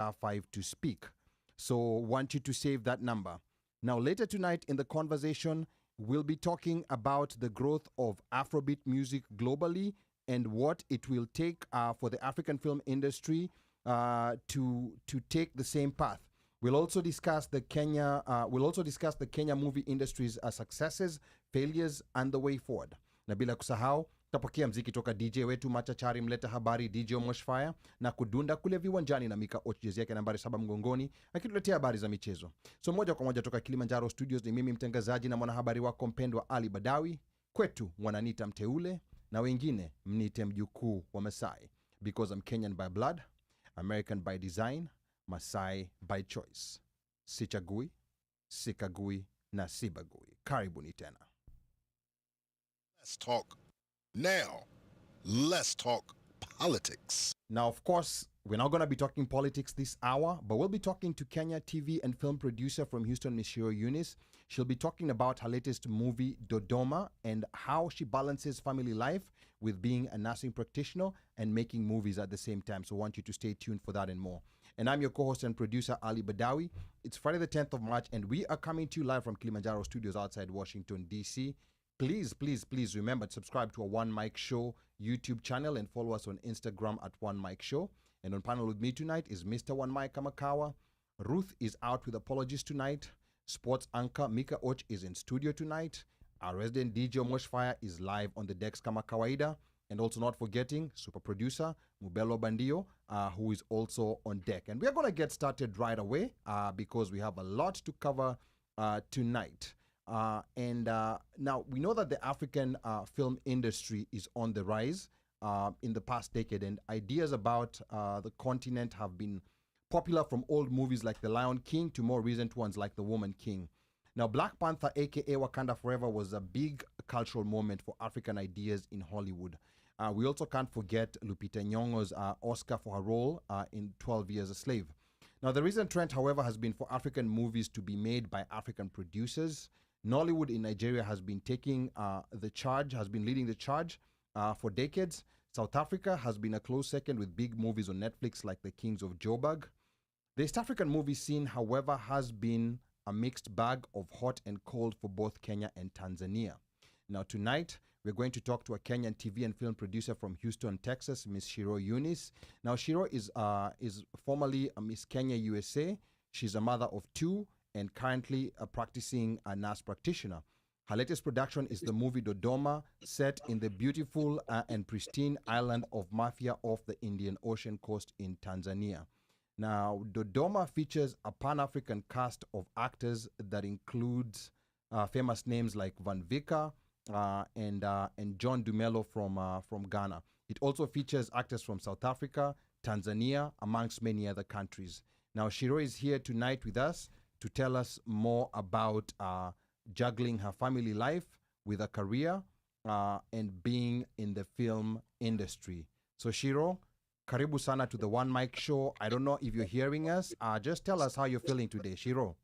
5 to speak. So want you to save that number. Now, later tonight in the conversation, we'll be talking about the growth of Afrobeat music globally and what it will take for the African film industry to take the same path. We'll also discuss the Kenya movie industry's successes, failures, and the way forward. Na bila kusahau tapokea mziki toka DJ wetu machachari mleta habari DJ OmoshFaya na kudunda kule viwanjani na Micah jezi yake nambari 7 mgongoni akituletea habari za michezo. So moja kwa moja toka Kilimanjaro Studios ni mimi mtangazaji na mwanahabari wako mpendwa Ali Badawy. Kwetu wananiita mteule na wengine mniite mjukuu wa Masai, because I'm Kenyan by blood, American by design, Masai by choice. Sichagui, sikagui na sibagui. Karibuni tena. Let's talk now. Let's talk politics. Now, of course, we're not going to be talking politics this hour, but we'll be talking to Kenya TV and film producer from Houston, Miss TSHYRO UNIS. She'll be talking about her latest movie, DODOMA, and how she balances family life with being a nursing practitioner and making movies at the same time. So I want you to stay tuned for that and more. And I'm your co-host and producer, Ali Badawy. It's Friday the 10th of March, and we are coming to you live from Kilimanjaro Studios outside Washington, D.C. Please, please, please remember to subscribe to our OneMic Show YouTube channel and follow us on Instagram at OneMic Show. And on panel with me tonight is Mr. OneMic Kamakawa. Ruth is out with apologies tonight. Sports anchor Micah is in studio tonight. Our resident DJ OmoshFaya is live on the decks kama kawaida. And also not forgetting super producer Mubelo Bandio, who is also on deck. And we are going to get started right away because we have a lot to cover tonight. Now we know that the African film industry is on the rise in the past decade, and ideas about the continent have been popular, from old movies like The Lion King to more recent ones like The Woman King. Now, Black Panther, aka Wakanda Forever, was a big cultural moment for African ideas in Hollywood. We also can't forget Lupita Nyong'o's Oscar for her role in 12 Years a Slave. Now, the recent trend, however, has been for African movies to be made by African producers. Nollywood in Nigeria has been taking leading the charge for decades. South Africa has been a close second with big movies on Netflix like The Kings of Joburg. The East African movie scene, however, has been a mixed bag of hot and cold for both Kenya and Tanzania. Now tonight, we're going to talk to a Kenyan TV and film producer from Houston, Texas, Miss TSHYRO UNIS. Now, TSHYRO is formerly a Miss Kenya USA. She's a mother of 2 and currently practicing a nurse practitioner. Her latest production is the movie DODOMA, set in the beautiful and pristine island of Mafia off the Indian Ocean coast in Tanzania. Now, DODOMA features a Pan-African cast of actors that includes famous names like Vicker and John Dumelo from Ghana. It also features actors from South Africa, Tanzania, amongst many other countries. Now, TSHYRO is here tonight with us to tell us more about juggling her family life with a career and being in the film industry. So TSHYRO, karibu sana to the OneMic Show. I don't know if you're hearing us. Just tell us how you're feeling today, TSHYRO.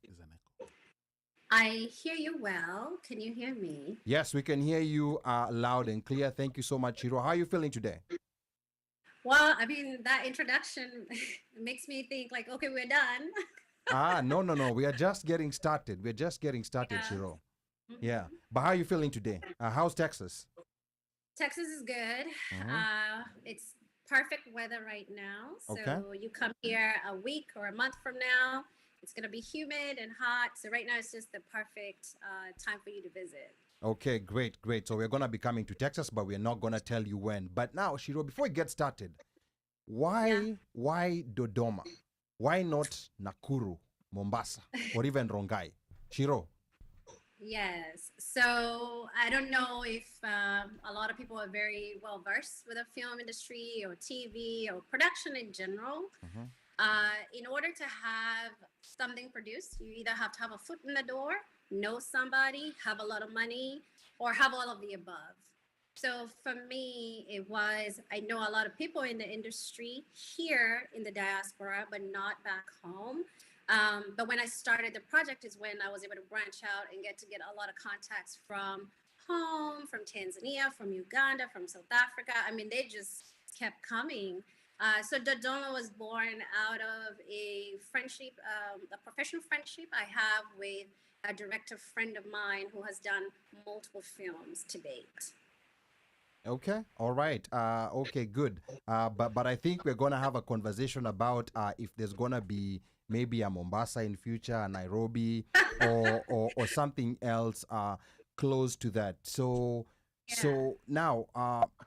I hear you well. Can you hear me? Yes, we can hear you loud and clear. Thank you so much, TSHYRO. How are you feeling today? Well, I mean, that introduction makes me think like, okay, we're done. No. We are just getting started. We're just getting started, Yeah. TSHYRO. Yeah. But how are you feeling today? How's Texas? Texas is good. It's perfect weather right now. So Okay. you come here a week or a month from now, it's going to be humid and hot. So right now it's just the perfect time for you to visit. Okay, great. So we're going to be coming to Texas, but we're not going to tell you when. But now, TSHYRO, before we get started, why DODOMA? Why not Nakuru, Mombasa, or even Rongai? TSHYRO. Yes. So I don't know if a lot of people are very well versed with the film industry or TV or production in general. In order to have something produced, you either have to have a foot in the door, know somebody, have a lot of money, or have all of the above. So for me, I know a lot of people in the industry here in the diaspora, but not back home. But when I started the project is when I was able to branch out and get a lot of contacts from home, from Tanzania, from Uganda, from South Africa. I mean, they just kept coming. So Dodoma was born out of a friendship, a professional friendship I have with a director friend of mine who has done multiple films to date. Okay, all right. Okay, good. But I think we're gonna have a conversation about if there's gonna be maybe a Mombasa in future, a Nairobi, or something else close to that. So Yeah. so now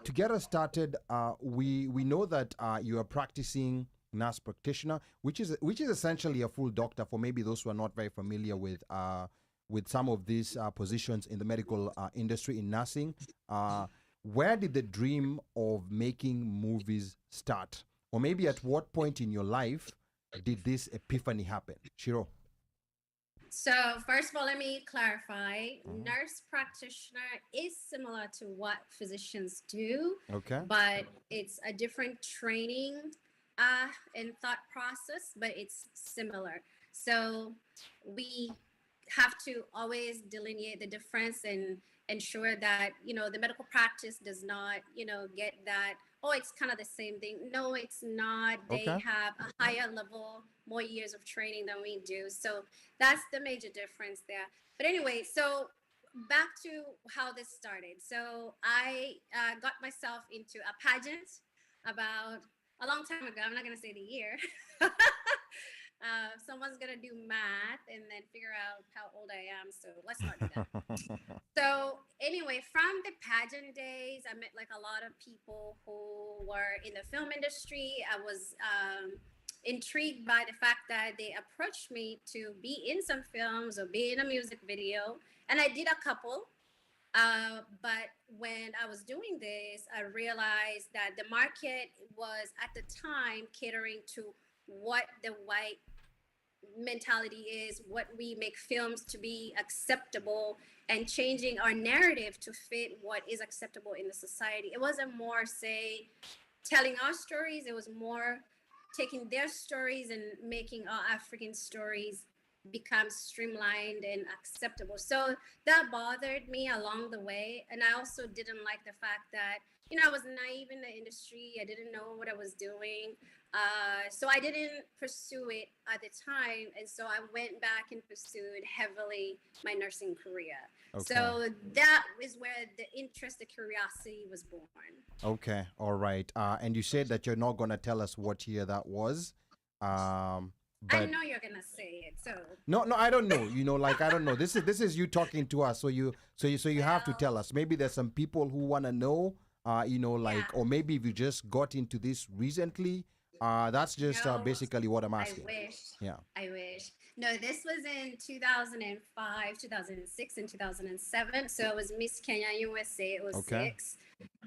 to get us started, we know that you are practicing nurse practitioner, which is essentially a full doctor for maybe those who are not very familiar with some of these positions in the medical industry in nursing. Where did the dream of making movies start? Or maybe at what point in your life did this epiphany happen? Shiro. So first of all, let me clarify. Nurse practitioner is similar to what physicians do, Okay. but it's a different training and thought process, but it's similar. So we have to always delineate the difference and ensure that the medical practice does not get that, oh, it's kind of the same thing. No, it's not. They Okay. have a higher level, more years of training than we do. So that's the major difference there. But anyway, so back to how this started. So I got myself into a pageant about a long time ago. I'm not going to say the year. Someone's going to do math and then figure out how old I am. So let's not do that. So anyway, from the pageant days, I met like a lot of people who were in the film industry. I was intrigued by the fact that they approached me to be in some films or be in a music video. And I did a couple. But when I was doing this, I realized that the market was at the time catering to what the white mentality is, what we make films to be acceptable, and changing our narrative to fit what is acceptable in the society. It wasn't more, say, telling our stories, it was more taking their stories and making our African stories become streamlined and acceptable. So that bothered me along the way. And I also didn't like the fact that, I was naive in the industry. I didn't know what I was doing. So I didn't pursue it at the time. And so I went back and pursued heavily my nursing career. Okay. So that is where the interest, the curiosity was born. Okay, all right. And you said that you're not gonna tell us what year that was. I But know you're gonna say it, so no, I don't know. Like I don't know. This is you talking to us. So you have to tell us. Maybe there's some people who wanna know. Yeah. Or maybe if you just got into this recently. That's just No, basically what I'm asking. I wish. Yeah. I wish. No, this was in 2005, 2006, and 2007. So I was Miss Kenya USA 06. Okay.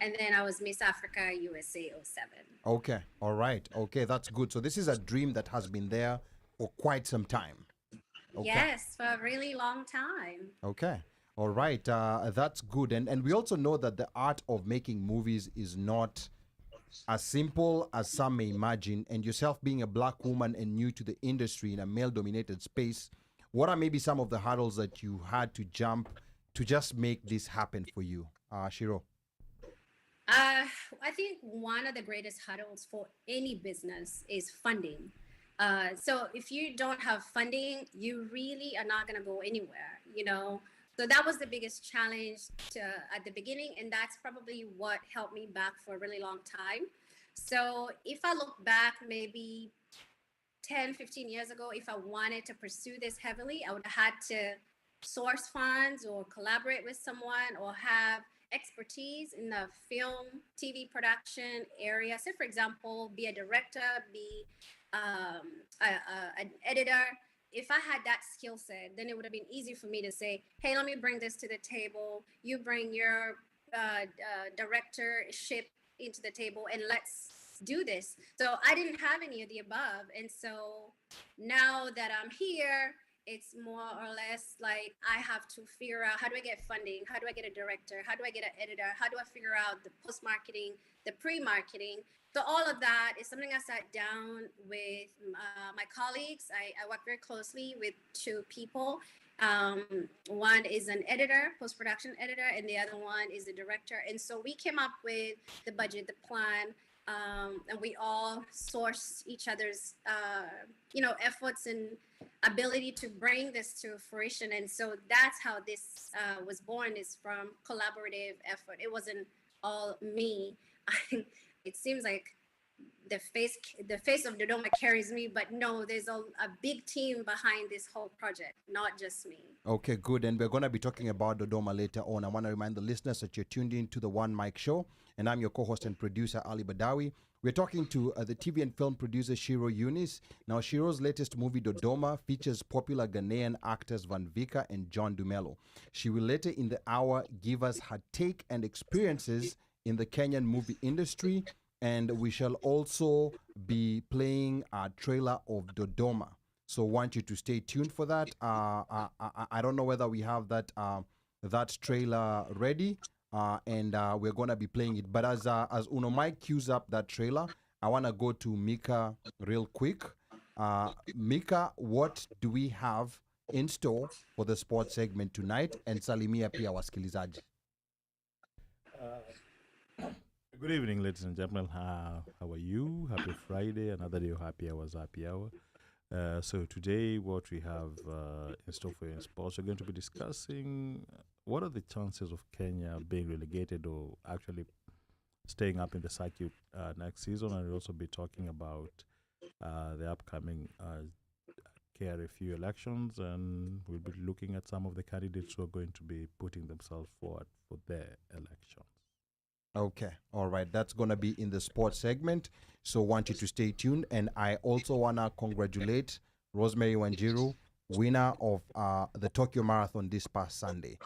And then I was Miss Africa USA 07. Okay. All right. Okay, that's good. So this is a dream that has been there for quite some time. Okay. Yes, for a really long time. Okay. All right. That's good. And we also know that the art of making movies is not as simple as some may imagine. And yourself being a black woman and new to the industry in a male-dominated space, what are maybe some of the hurdles that you had to jump to just make this happen for you, Shiro? I think one of the greatest hurdles for any business is funding. So if you don't have funding, you really are not going to go anywhere, So that was the biggest challenge at the beginning. And that's probably what held me back for a really long time. So if I look back maybe 10, 15 years ago, if I wanted to pursue this heavily, I would have had to source funds or collaborate with someone or have expertise in the film, TV production area. So for example, be a director, be an editor. If I had that skill set, then it would have been easy for me to say, hey, let me bring this to the table. You bring your directorship into the table and let's do this. So I didn't have any of the above. And so now that I'm here, it's more or less like I have to figure out, how do I get funding? How do I get a director? How do I get an editor? How do I figure out the post-marketing, the pre-marketing? So all of that is something I sat down with my colleagues. I work very closely with two people. One is an editor, post-production editor, and the other one is the director. And so we came up with the budget, the plan, and we all source each other's efforts and ability to bring this to fruition. And so that's how this was born, is from collaborative effort. It wasn't all me. It seems like the face of Dodoma carries me, but no, there's a big team behind this whole project, not just me. Okay, good. And we're going to be talking about Dodoma later on. I want to remind the listeners that you're tuned in to the OneMic show, and I'm your co-host and producer, Ali Badawy. We're talking to the TV and film producer, TSHYRO UNIS. Now, TSHYRO's latest movie, Dodoma, features popular Ghanaian actors Vicker and Dumelo. She will later in the hour give us her take and experiences in the Kenyan movie industry, and we shall also be playing a trailer of Dodoma. So want you to stay tuned for that. I don't know whether we have that trailer ready, and we're gonna be playing it. But as Mike cues up that trailer, I wanna go to Micah real quick. Micah, what do we have in store for the sports segment tonight? And salimia pia wasikilizaji. Good evening, ladies and gentlemen. How are you? Happy Friday, another day of happy hours, happy hour. So today, what we have in store for you in sports, we're going to be discussing what are the chances of Kenya being relegated or actually staying up in the circuit next season, and we'll also be talking about the upcoming KRFU elections, and we'll be looking at some of the candidates who are going to be putting themselves forward for their elections. Okay, all right. That's going to be in the sports segment. So want you to stay tuned. And I also want to congratulate Rosemary Wanjiru, winner of the Tokyo Marathon this past Sunday.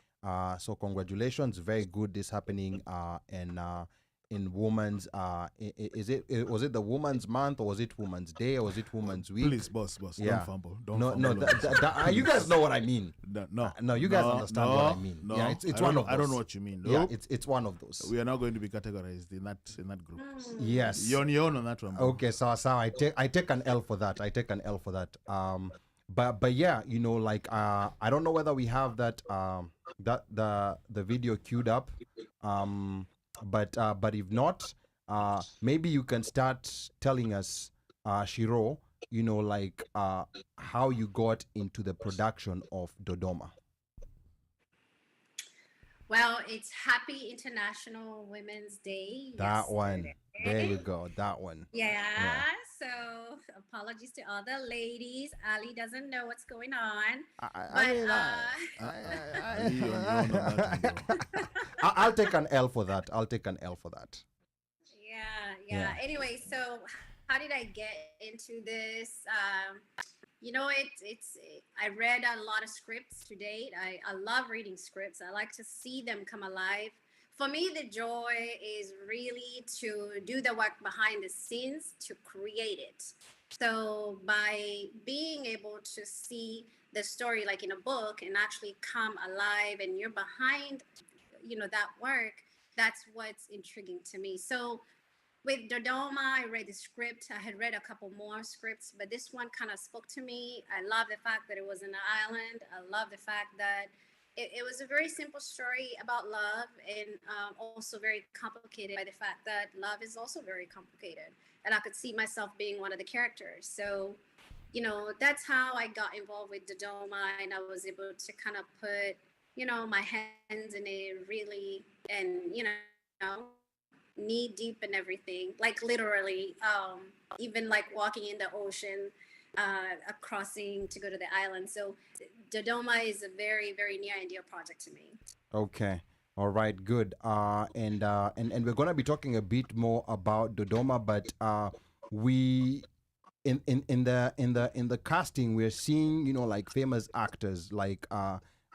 So congratulations. Very good this happening in Women's, was it the Women's Month, or was it Women's Day, or was it Women's Week? Please, boss, yeah. don't fumble. Don't no, fumble. No, you guys know what I mean. No, you guys understand what I mean. No, Yeah, it's one of those. I don't know what you mean. No. Yeah, it's one of those. We are not going to be categorized in that group. Yes. You're on your own on that one. Bro. Okay, so I take an L for that. But yeah, like I don't know whether we have that the video queued up. But if not, maybe you can start telling us, Shiro, how you got into the production of Dodoma. Well, it's Happy International Women's Day. That one. There you go. That one. Yeah. So apologies to all the ladies. Ali doesn't know what's going on. I'll take an L for that. Yeah. Anyway, so how did I get into this? I read a lot of scripts to date. I love reading scripts. I like to see them come alive. For me, the joy is really to do the work behind the scenes to create it. So by being able to see the story like in a book and actually come alive, and you're behind, that work, that's what's intriguing to me. So with Dodoma, I read the script. I had read a couple more scripts, but this one kind of spoke to me. I love the fact that it was an island. I love the fact that it was a very simple story about love, and also very complicated by the fact that love is also very complicated. And I could see myself being one of the characters. So, that's how I got involved with Dodoma, and I was able to kind of put, my hands in it really, and, knee deep and everything, like literally, even like walking in the ocean, crossing to go to the island. So Dodoma is a very, very near and dear project to me. Okay. All right, good. And we're gonna be talking a bit more about Dodoma, but we in the casting we're seeing, like famous actors like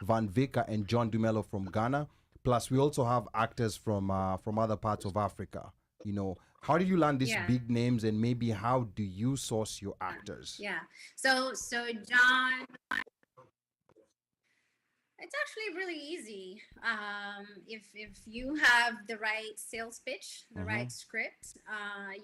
Vicker and Dumelo from Ghana. Plus, we also have actors from other parts of Africa. How did you land these big names, and maybe how do you source your actors? Yeah. So John, it's actually really easy. If you have the right sales pitch, the right script,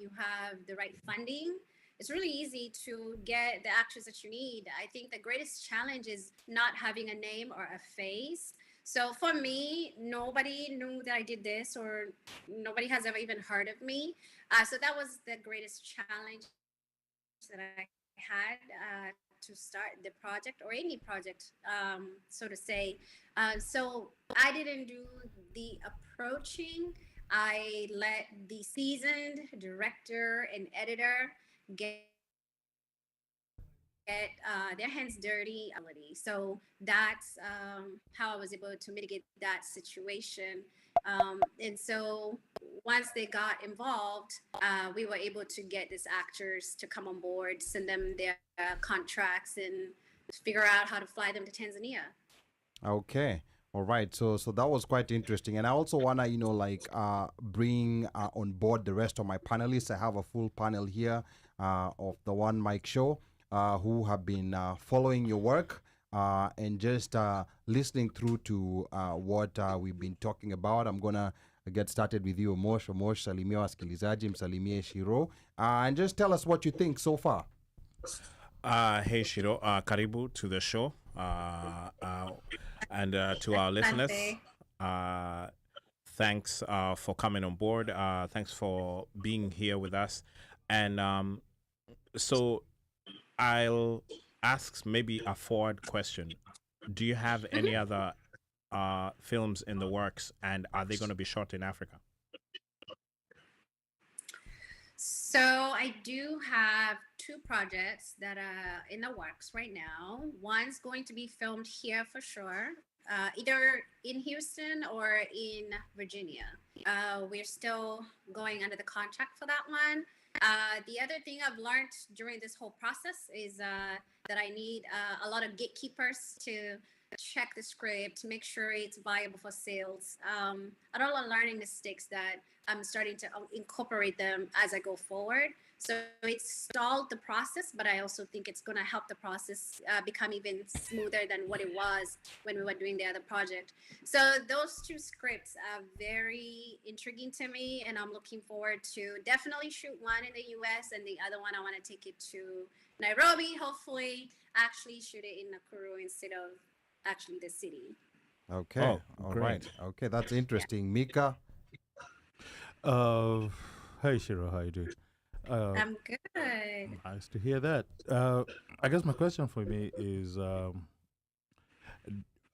you have the right funding, it's really easy to get the actors that you need. I think the greatest challenge is not having a name or a face. So for me, nobody knew that I did this, or nobody has ever even heard of me. So that was the greatest challenge that I had to start the project, or any project, so to say. So I didn't do the approaching. I let the seasoned director and editor get their hands dirty. So that's how I was able to mitigate that situation. And so once they got involved, we were able to get these actors to come on board, send them their contracts, and figure out how to fly them to Tanzania. Okay. All right. So that was quite interesting. And I also wanna, bring on board the rest of my panelists. I have a full panel here of the OneMic show who have been following your work and just listening through to what we've been talking about. I'm gonna get started with you, Omosh. Omosh, salimia wasikilizaji, msalimie Shiro, and just tell us what you think so far. Hey Shiro, karibu to the show, and to our listeners, thanks for coming on board. Thanks for being here with us. And so I'll ask maybe a forward question. Do you have any other films in the works, and are they going to be shot in Africa? So I do have two projects that are in the works right now. One's going to be filmed here for sure, either in Houston or in Virginia. We're still going under the contract for that one. The other thing I've learned during this whole process is that I need a lot of gatekeepers to check the script, make sure it's viable for sales. I don't want learning mistakes that I'm starting to incorporate them as I go forward. So it's stalled the process, but I also think it's going to help the process become even smoother than what it was when we were doing the other project. So those two scripts are very intriguing to me, and I'm looking forward to definitely shoot one in the US, and the other one I want to take it to Nairobi, hopefully actually shoot it in Nakuru instead of actually the city. Okay. Oh, all great. right. Okay, that's interesting. Micah? Hey Shiro, how you doing? I'm good. Nice to hear that. I guess my question for me is, I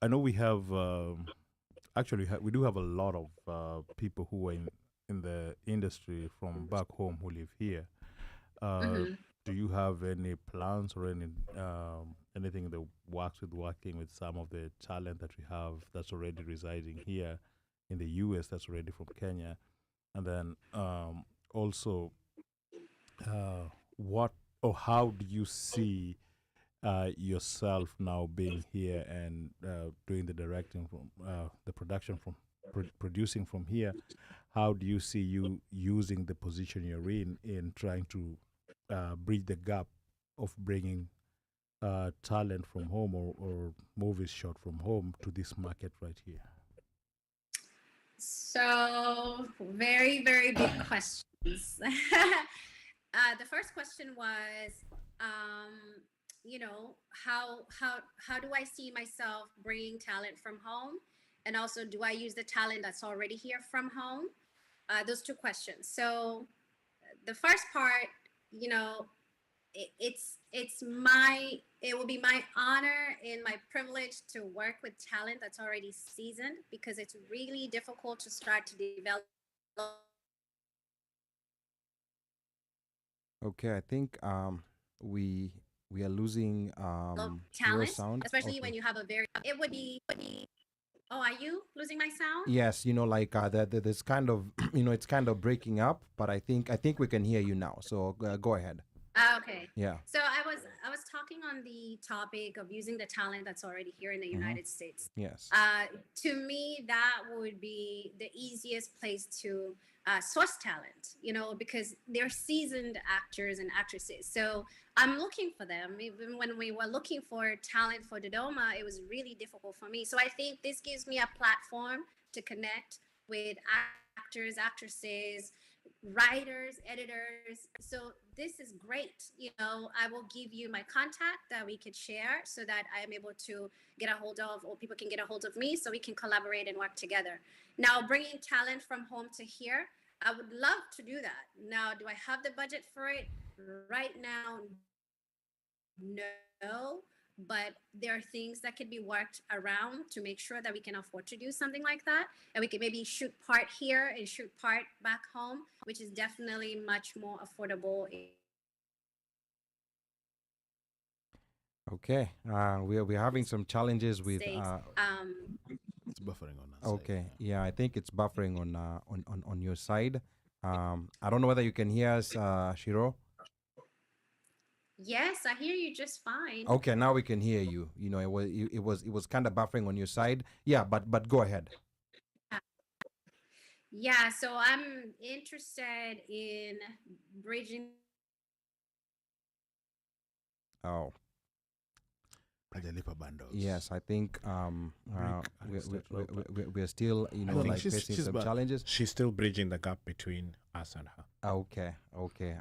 know we have we do have a lot of people who are in the industry from back home who live here. Do you have any plans or anything that works with working with some of the talent that we have that's already residing here in the US, that's already from Kenya? And then also, what or how do you see yourself now being here and doing the directing from the production from producing from here? How do you see you using the position you're in trying to bridge the gap of bringing talent from home or movies shot from home to this market right here? So very, very big questions. The first question was, how do I see myself bringing talent from home? And also, do I use the talent that's already here from home? Those two questions. So the first part, it will be my honor and my privilege to work with talent that's already seasoned, because it's really difficult to start to develop. Okay, I think we are losing your Talent, sound. especially Okay. when you have it would be. Oh, are you losing my sound? Yes, there's kind of it's kind of breaking up, but I think we can hear you now. So go ahead. Okay. Yeah. So I was talking on the topic of using the talent that's already here in the United States. Yes. To me, that would be the easiest place to source talent, because they're seasoned actors and actresses. So I'm looking for them. Even when we were looking for talent for DODOMA, it was really difficult for me. So I think this gives me a platform to connect with actors, actresses, writers, editors. So this is great. I will give you my contact that we could share so that I am able to get a hold of, or people can get a hold of me so we can collaborate and work together. Now, bringing talent from home to here, I would love to do that. Now, do I have the budget for it right now? No, but there are things that could be worked around to make sure that we can afford to do something like that. And we can maybe shoot part here and shoot part back home, which is definitely much more affordable. Okay, we're having some challenges with. It's buffering on us. Okay, yeah, I think it's buffering on your side. I don't know whether you can hear us, Shiro. Yes, I hear you just fine. Okay, now we can hear you. It was kind of buffering on your side. Yeah, but go ahead. Yeah, so I'm interested in bridging. Oh. Hajalipa bundles. Yes, I think we're still facing some challenges. She's still bridging the gap between us and her. Okay.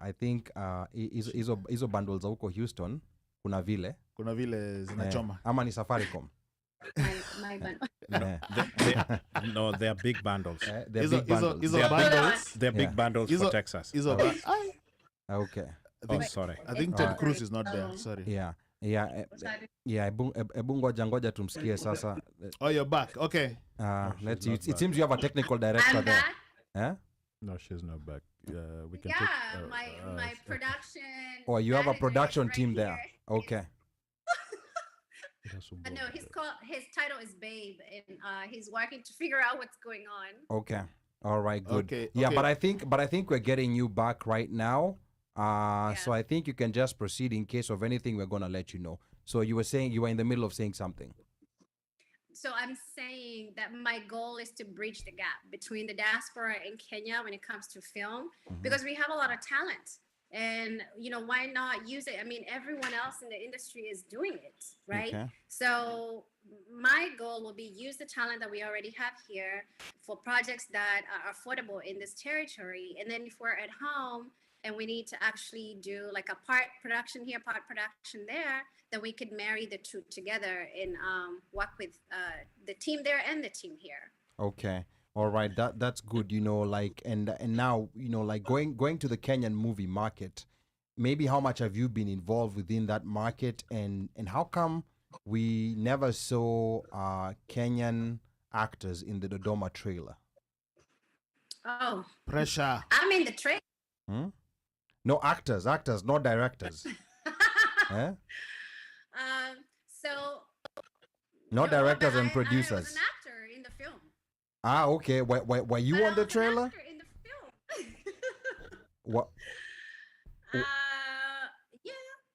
I think hizo bundles za huko Houston kuna vile zinachoma. Ama ni Safaricom. My bundle. No, they are big bundles. They're big bundles. They're big bundles for Texas. Okay. Sorry. I think Ted Cruz is not there. Sorry. Yeah, ebu ngoja tumsikie sasa. Oh, you're back. Okay. Let's see. It seems you have a technical director I'm there. back. No, she's not back. We can My production. Oh, you have a manager production is right team there. here. Okay. No, his title is Babe, and he's working to figure out what's going on. Okay. All right. Good. Okay, Yeah, okay. but I think we're getting you back right now. So I think you can just proceed. In case of anything, we're gonna let you know. So you were in the middle of saying something. So I'm saying that my goal is to bridge the gap between the diaspora and Kenya when it comes to film, because we have a lot of talent. And, why not use it? I mean, everyone else in the industry is doing it, right? Okay. So my goal will be use the talent that we already have here for projects that are affordable in this territory. And then if we're at home and we need to actually do like a part production here, part production there, then we could marry the two together and work with the team there and the team here. Okay. All right. That's good. And now, going to the Kenyan movie market, maybe how much have you been involved within that market, and how come we never saw Kenyan actors in the Dodoma trailer? Oh. Pressure. I'm in the trailer. No, actors, not directors. Eh? So. Not directors and I producers. was an actor in the film. Okay. Were you on the trailer? In the film. What? Yeah.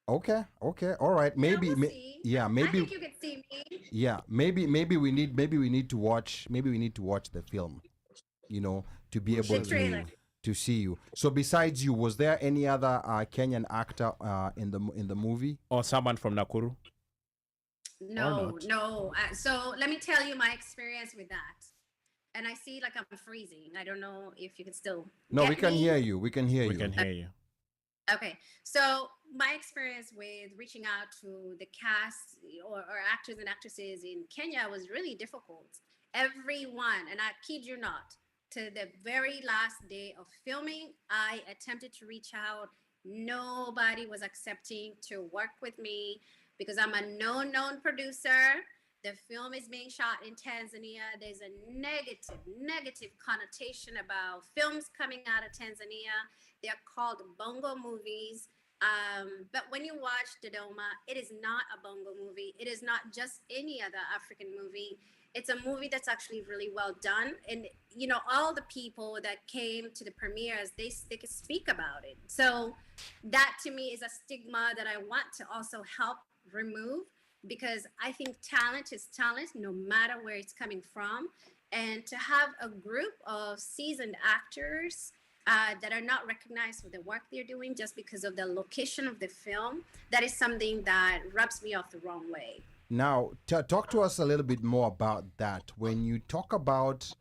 Okay. All right. Maybe. We'll see. Yeah. Maybe. I think you can see me. Yeah. Maybe we need to watch. Maybe we need to watch the film. To be able to see you. So besides you, was there any other Kenyan actor in the movie? Or someone from Nakuru? No. So let me tell you my experience with that. And I see like I'm freezing. I don't know if you can still. No, get we can me. hear you. We can hear you. We can hear you. Okay, so my experience with reaching out to the cast or actors and actresses in Kenya was really difficult. Everyone, and I kid you not, to the very last day of filming, I attempted to reach out. Nobody was accepting to work with me because I'm a known producer. The film is being shot in Tanzania. There's a negative connotation about films coming out of Tanzania. They're called bongo movies. But when you watch Dodoma, it is not a bongo movie. It is not just any other African movie. It's a movie that's actually really well done. And, all the people that came to the premieres, they could speak about it. So that to me is a stigma that I want to also help remove, because I think talent is talent no matter where it's coming from. And to have a group of seasoned actors that are not recognized for the work they're doing just because of the location of the film, that is something that rubs me off the wrong way. Now, talk to us a little bit more about that. When you talk about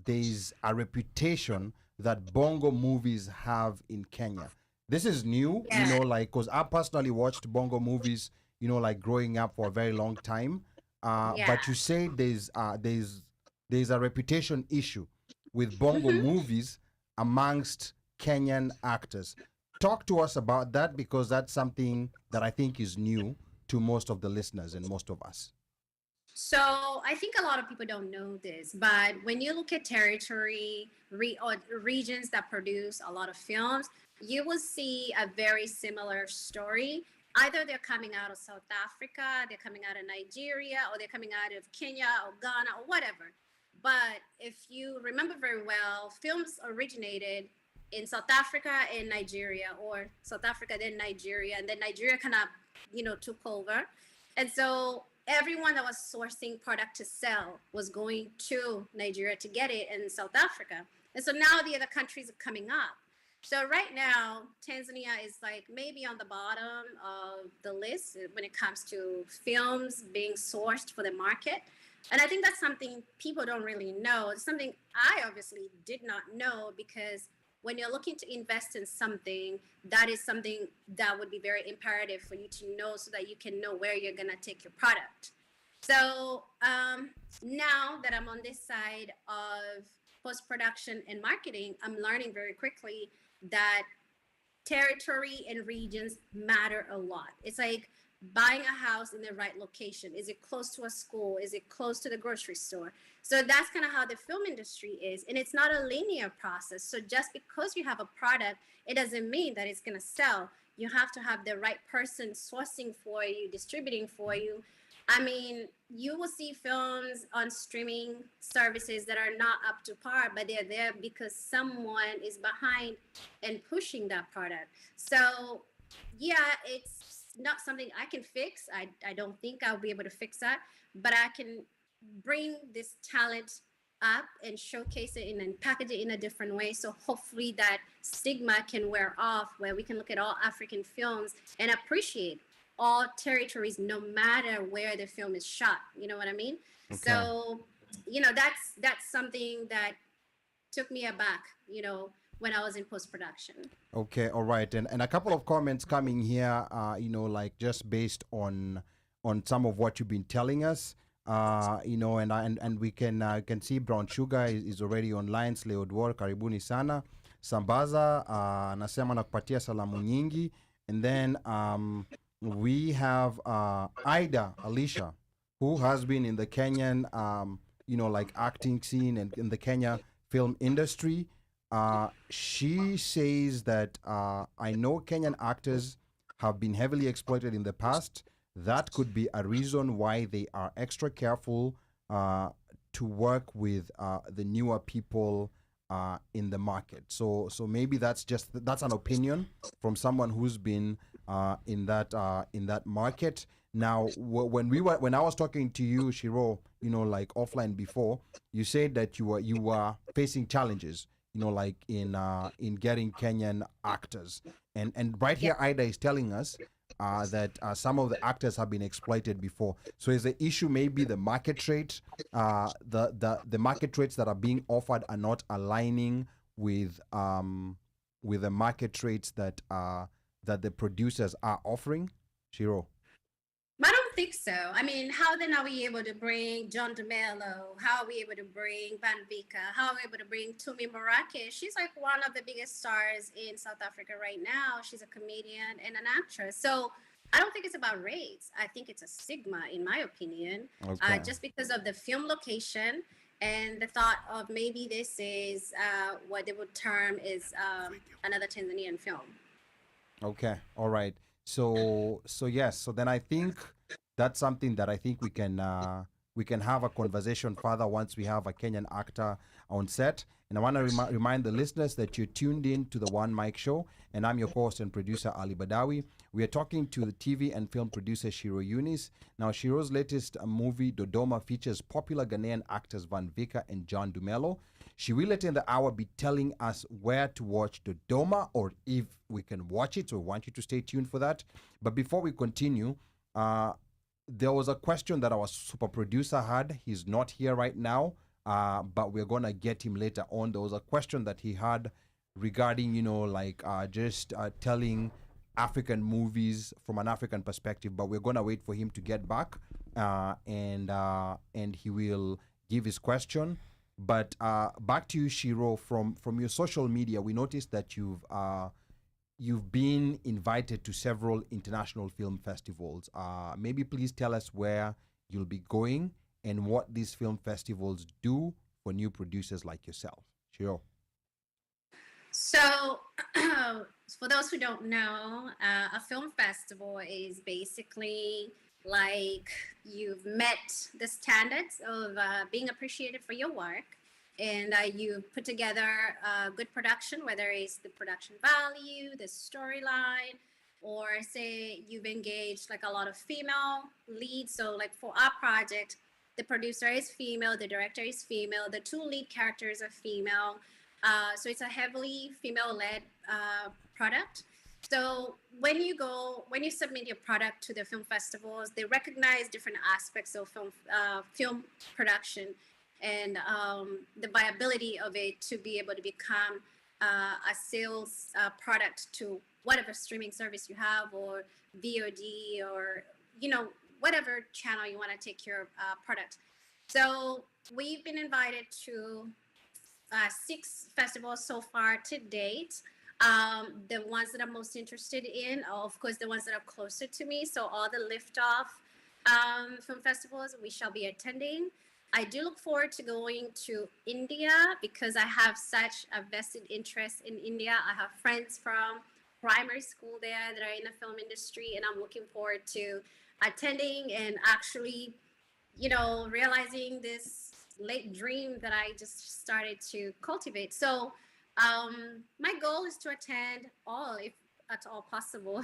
there's a reputation that Bongo movies have in Kenya. This is new, you know, like, because I personally watched Bongo movies, you know, like growing up for a very long time. But you say there's a reputation issue with Bongo movies amongst Kenyan actors. Talk to us about that, because that's something that I think is new to most of the listeners and most of us. So I think a lot of people don't know this, but when you look at territory or regions that produce a lot of films, you will see a very similar story. Either they're coming out of South Africa, they're coming out of Nigeria, or they're coming out of Kenya or Ghana or whatever. But if you remember very well, films originated in South Africa and Nigeria, or South Africa, then Nigeria, and then Nigeria kind of, you know, took over. And so everyone that was sourcing product to sell was going to Nigeria to get it in South Africa. And so now the other countries are coming up. So right now, Tanzania is like maybe on the bottom of the list when it comes to films being sourced for the market. And I think that's something people don't really know. It's something I obviously did not know, because when you're looking to invest in something, that is something that would be very imperative for you to know, so that you can know where you're gonna take your product. So now that I'm on this side of post-production and marketing, I'm learning very quickly that territory and regions matter a lot. It's like buying a house in the right location. Is it close to a school? Is it close to the grocery store? So that's kind of how the film industry is. And it's not a linear process. So just because you have a product, it doesn't mean that it's going to sell. You have to have the right person sourcing for you, distributing for you. I mean, you will see films on streaming services that are not up to par, but they're there because someone is behind and pushing that product. So yeah, it's not something I can fix. I don't think I'll be able to fix that, but I can bring this talent up and showcase it and package it in a different way. So hopefully that stigma can wear off, where we can look at all African films and appreciate all territories, no matter where the film is shot. You know what I mean? Okay. So, you know, that's something that took me aback, you know, when I was in post-production. Okay, all right. And a couple of comments coming here, you know, like just based on some of what you've been telling us. You know, and we can see Brown Sugar is already online. Sleodwar, karibuni sana. Sambaza, nasema nakupatia salamu nyingi. And then we have Ida Alicia, who has been in the Kenyan, you know, like acting scene and in the Kenya film industry. She says that I know Kenyan actors have been heavily exploited in the past. That could be a reason why they are extra careful to work with the newer people in the market. So maybe that's an opinion from someone who's been in that market. Now, when I was talking to you, TSHYRO, you know, like offline before, you said that you were facing challenges, you know, like in getting Kenyan actors, and right here, Ida is telling us that some of the actors have been exploited before. So is the issue maybe the market rate, the market rates that are being offered are not aligning with the market rates that the producers are offering? TSHYRO. I don't think so. I mean, how then are we able to bring John Dumelo? How are we able to bring Vicker? How are we able to bring Tumi Morake? She's like one of the biggest stars in South Africa right now. She's a comedian and an actress. So I don't think it's about race. I think it's a stigma, in my opinion, just because of the film location and the thought of maybe this is what they would term is another Tanzanian film. Okay, all right. So yes. So then I think that's something that I think we can have a conversation further once we have a Kenyan actor on set. And I want to remind the listeners that you're tuned in to the OneMic show, and I'm your host and producer Ali Badawy. We are talking to the TV and film producer TSHYRO UNIS. Now, TSHYRO's latest movie DODOMA features popular Ghanaian actors Vicker and John Dumelo. She will later in the hour be telling us where to watch DODOMA, or if we can watch it. So we want you to stay tuned for that. But before we continue, there was a question that our super producer had. He's not here right now. but we're gonna get him later on. There was a question that he had regarding, just telling African movies from an African perspective, but we're gonna wait for him to get back, and he will give his question. But back to you, Shiro. From your social media, we noticed that you've been invited to several international film festivals. Maybe please tell us where you'll be going and what these film festivals do for new producers like yourself. Shiro. So, for those who don't know, a film festival is basically like you've met the standards of being appreciated for your work, and you put together a good production, whether it's the production value, the storyline, or say you've engaged like a lot of female leads. So like for our project, the producer is female, the director is female, the two lead characters are female. So it's a heavily female-led product. So when you submit your product to the film festivals, they recognize different aspects of film production and the viability of it to be able to become a sales product to whatever streaming service you have, or VOD, or whatever channel you want to take your product. So we've been invited to 6 festivals so far to date. The ones that I'm most interested in are, of course, the ones that are closer to me. So all the Liftoff film festivals we shall be attending. I do look forward to going to India because I have such a vested interest in India. I have friends from primary school there that are in the film industry, and I'm looking forward to attending and actually, realizing this late dream that I just started to cultivate. So my goal is to attend all, if at all possible.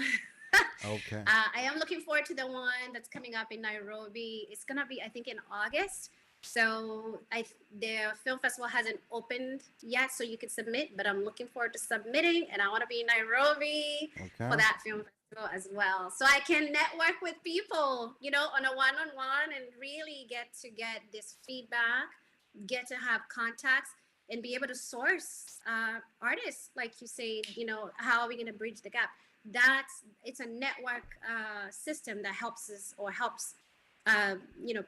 Okay. I am looking forward to the one that's coming up in Nairobi. It's gonna be, I think, in August. So the film festival hasn't opened yet, so you can submit, but I'm looking forward to submitting, and I want to be in Nairobi for that film festival as well. So I can network with people, on a one-on-one, and really get this feedback, get to have contacts, and be able to source artists, like you say, how are we going to bridge the gap? It's a network system that helps us, or helps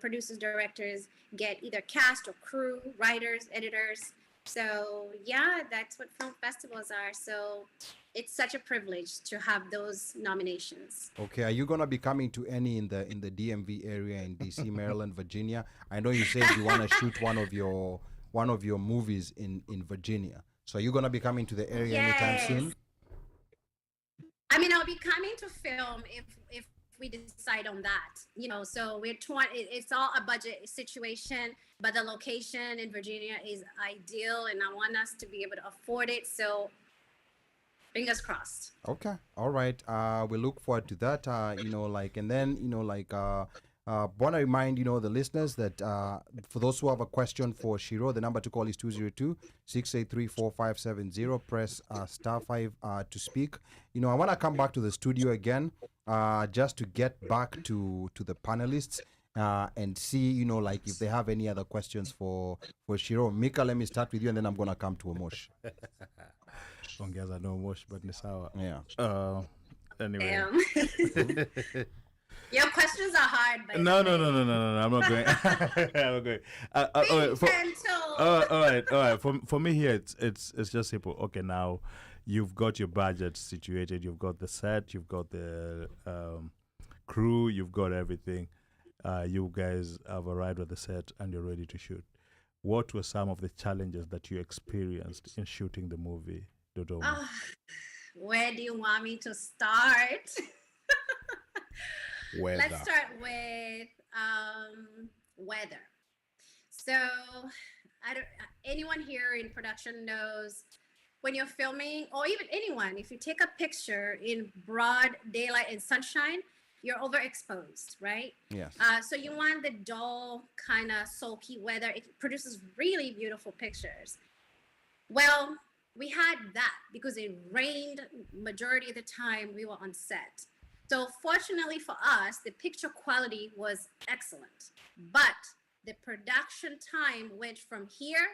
producers, directors get either cast or crew, writers, editors. So yeah, that's what film festivals are. So it's such a privilege to have those nominations. Okay, are you gonna be coming to any in the DMV area in DC, Maryland, Virginia? I know you said you want to shoot one of your movies in Virginia. So are you gonna be coming to the area anytime soon? I mean, I'll be coming to film if we decide on that, so we're torn. It's all a budget situation, but the location in Virginia is ideal, and I want us to be able to afford it. So fingers crossed. Okay. All right. We look forward to that. And then, want to remind, the listeners that for those who have a question for Shiro, the number to call is 202-683-4570. Press *5 to speak. I want to come back to the studio again, just to get back to the panelists and see, if they have any other questions for Shiro. Micah, let me start with you, and then I'm going to come to Omosh. Ongeza no Omosh, but ni sawa. Yeah. Anyway. Your questions are hard. No. I'm not going. I'm not going. All right. For me here, it's just simple. Okay, now you've got your budget situated. You've got the set. You've got the crew. You've got everything. You guys have arrived at the set and you're ready to shoot. What were some of the challenges that you experienced in shooting the movie DODOMA? Where do you want me to start? Weather. Let's start with weather. So anyone here in production knows when you're filming, or even anyone, if you take a picture in broad daylight and sunshine, you're overexposed, right? Yes. So you want the dull, kind of sulky weather. It produces really beautiful pictures. Well, we had that because it rained majority of the time we were on set. So fortunately for us, the picture quality was excellent, but the production time went from here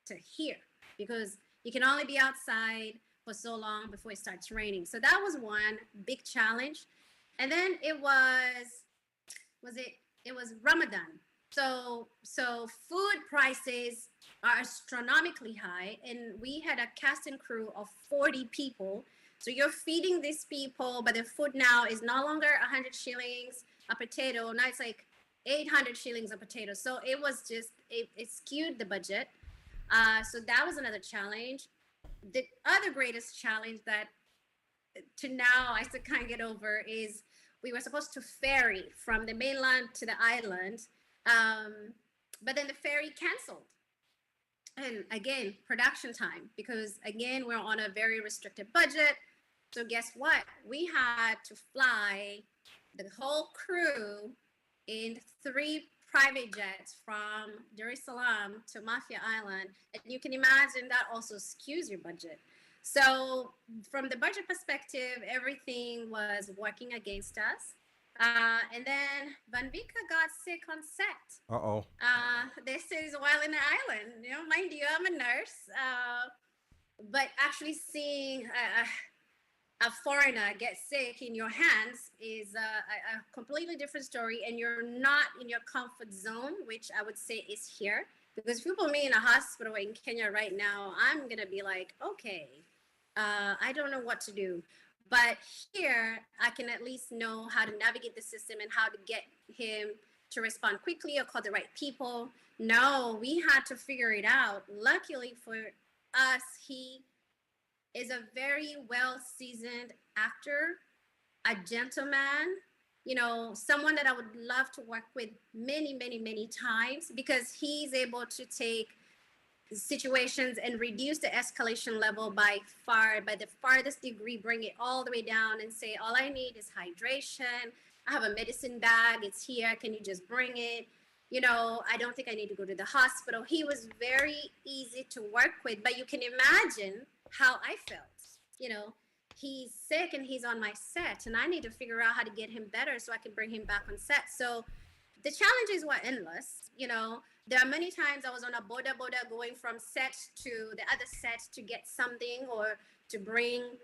to here because you can only be outside for so long before it starts raining. So that was one big challenge. And then it was Ramadan. So food prices are astronomically high, and we had a cast and crew of 40 people. So you're feeding these people, but the food now is no longer 100 shillings a potato. Now it's like 800 shillings a potato. So it was just, it skewed the budget. So that was another challenge. The other greatest challenge that to now I still can't get over is we were supposed to ferry from the mainland to the island, but then the ferry canceled. And again, production time, because again, we're on a very restricted budget. So guess what? We had to fly the whole crew in 3 private jets from Dar es Salaam to Mafia Island. And you can imagine that also skews your budget. So from the budget perspective, everything was working against us. And then Van Vicker got sick on set. Uh-oh. This is while in the island. You know, mind you, I'm a nurse. But actually seeing a foreigner get sick in your hands is a completely different story. And you're not in your comfort zone, which I would say is here. Because if you put me in a hospital in Kenya right now, I'm going to be like, okay, I don't know what to do. But here, I can at least know how to navigate the system and how to get him to respond quickly or call the right people. No, we had to figure it out. Luckily for us, he is a very well-seasoned actor, a gentleman, you know, someone that I would love to work with many, many, many times because he's able to take situations and reduce the escalation level by the farthest degree, bring it all the way down and say, all I need is hydration. I have a medicine bag. It's here. Can you just bring it? You know, I don't think I need to go to the hospital. He was very easy to work with, but you can imagine how I felt. You know, he's sick and he's on my set and I need to figure out how to get him better so I can bring him back on set. So the challenges were endless. You know, there are many times I was on a boda going from set to the other set to get something or to bring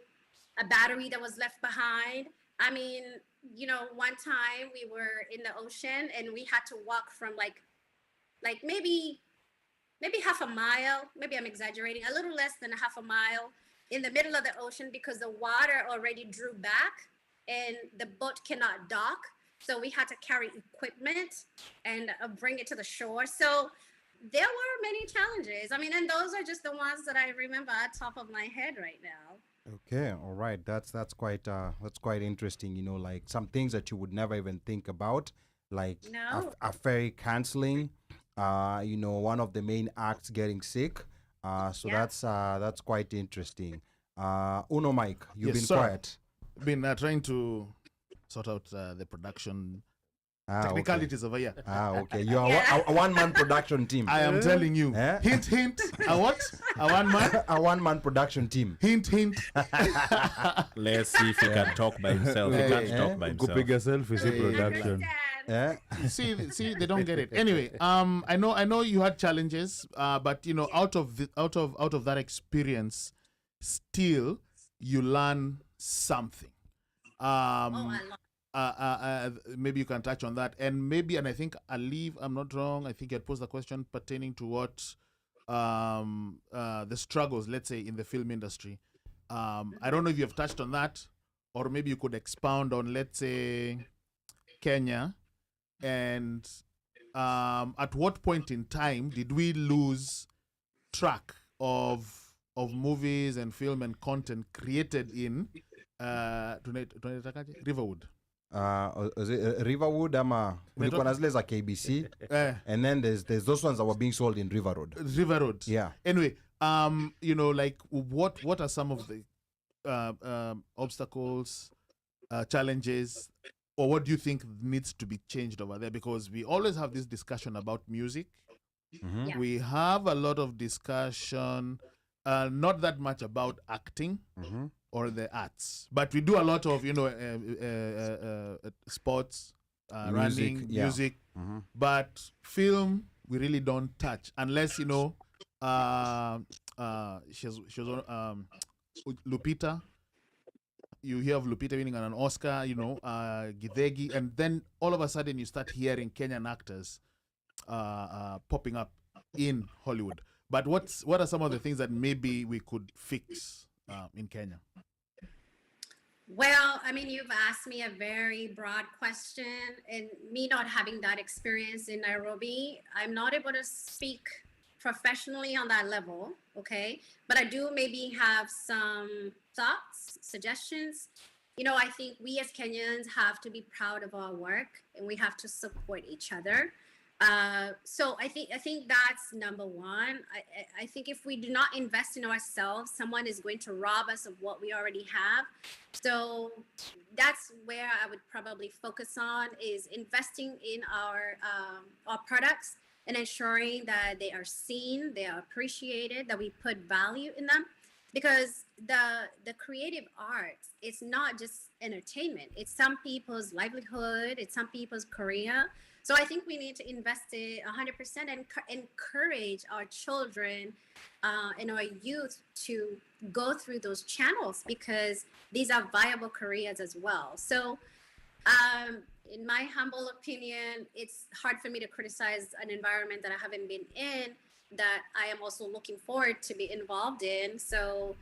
a battery that was left behind. I mean, you know, one time we were in the ocean and we had to walk from like maybe half a mile, maybe I'm exaggerating, a little less than a half a mile in the middle of the ocean because the water already drew back and the boat cannot dock. So we had to carry equipment and bring it to the shore. So there were many challenges. I mean, and those are just the ones that I remember at top of my head right now. Okay, all right. That's quite interesting. You know, like some things that you would never even think about, like a ferry canceling. You know, one of the main acts getting sick. So that's quite interesting. Mike, you've been quiet. Been trying to sort out the production technicalities over here. Okay. You are a one-man production team. I am telling you. Hint, hint. A what? A one-man? A one-man production team. Hint, hint. Let's see if he can talk by himself. He can't talk by himself. Kupiga selfie production. See, they don't get it. Anyway, I know you had challenges, but you know, out of that experience, still you learn something. Maybe you can touch on that, and I think I'm not wrong. I think you had posed a question pertaining to what the struggles, let's say, in the film industry. I don't know if you have touched on that, or maybe you could expound on, let's say, Kenya, and at what point in time did we lose track of movies and film and content created in Riverwood? Riverwood ama kulikuwa na zile za KBC and then there's those ones that were being sold in River Road. Yeah. Anyway, you know, like what are some of the obstacles, challenges, or what do you think needs to be changed over there? Because we always have this discussion about music. Mm-hmm. Yeah. We have a lot of discussion, not that much about acting. Mm-hmm. Or the arts, but we do a lot of, you know, sports, running, music. Mm-hmm. But film, we really don't touch unless she was on Lupita. You hear of Lupita winning an Oscar, Githegi, and then all of a sudden you start hearing Kenyan actors popping up in Hollywood. But what are some of the things that maybe we could fix in Kenya? Well, I mean, you've asked me a very broad question, and me not having that experience in Nairobi, I'm not able to speak professionally on that level, okay? But I do maybe have some thoughts, suggestions. I think we as Kenyans have to be proud of our work, and we have to support each other. So I think that's number one. I think if we do not invest in ourselves, someone is going to rob us of what we already have. So that's where I would probably focus on, is investing in our products and ensuring that they are seen, they are appreciated, that we put value in them. Because the creative arts, it's not just entertainment. It's some people's livelihood. It's some people's career. So I think we need to invest it 100% and encourage our children and our youth to go through those channels, because these are viable careers as well. So in my humble opinion, it's hard for me to criticize an environment that I haven't been in, that I am also looking forward to be involved in. So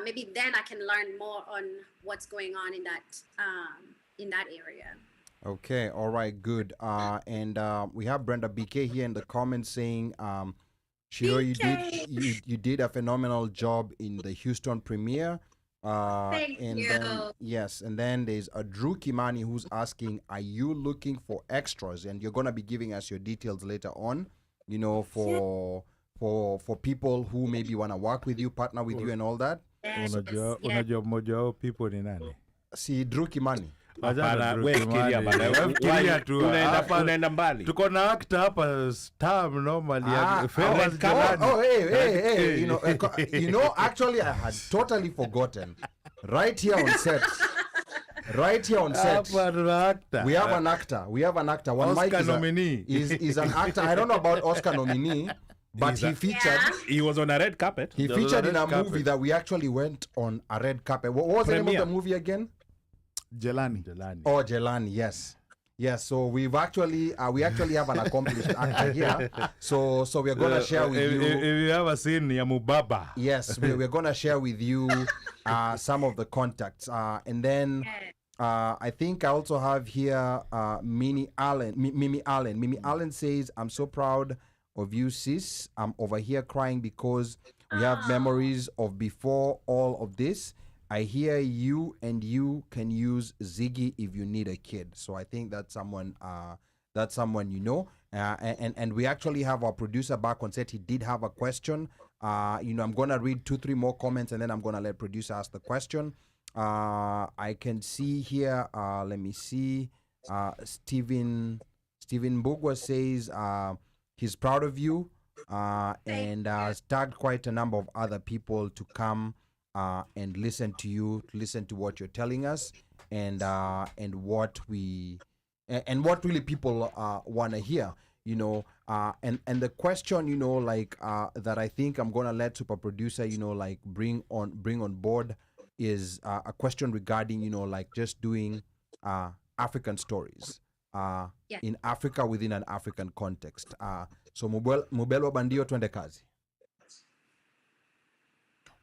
maybe then I can learn more on what's going on in that area. Okay, all right, good. And we have Brenda BK here in the comments saying, Shiro, you did a phenomenal job in the Houston premiere. Thank you. Then, yes, and then there's a Drew Kimani who's asking, are you looking for extras? And you're gonna be giving us your details later on, for people who maybe wanna work with you, partner with you, and all that. Unajua mmoja wao people ni nani? Si Drew Kimani. Unaenda mbali. Tuko na actor hapa star normally. Actually I had totally forgotten. Right here on set. We have an actor. One Oscar Mike nominee. is an actor. I don't know about Oscar nominee, but he featured. He was on a red carpet. He featured in a movie that we actually went on a red carpet. What was the name of the movie again? Jelani. Oh, Jelani, yes. Yes, so we actually have an accomplished actor here. So we're going to share with you. If you have a scene ya Mubaba. Yes, we're going to share with you some of the contacts. And then I think I also have here Mimi Allen. Mimi Allen says, I'm so proud of you, sis. I'm over here crying because we have memories of before all of this. I hear you, and you can use Ziggy if you need a kid. So I think that's someone and we actually have our producer back on set. He did have a question. I'm gonna read 2-3 more comments, and then I'm gonna let producer ask the question. I can see here. Let me see. Steven Bugwa says he's proud of you, and has tagged quite a number of other people to come and listen to you, listen to what you're telling us, and what really people want to hear, and the question, that I think I'm gonna let super producer, bring on board is a question regarding, just doing African stories in Africa within an African context. So Mubelwa Bandio, twende kazi.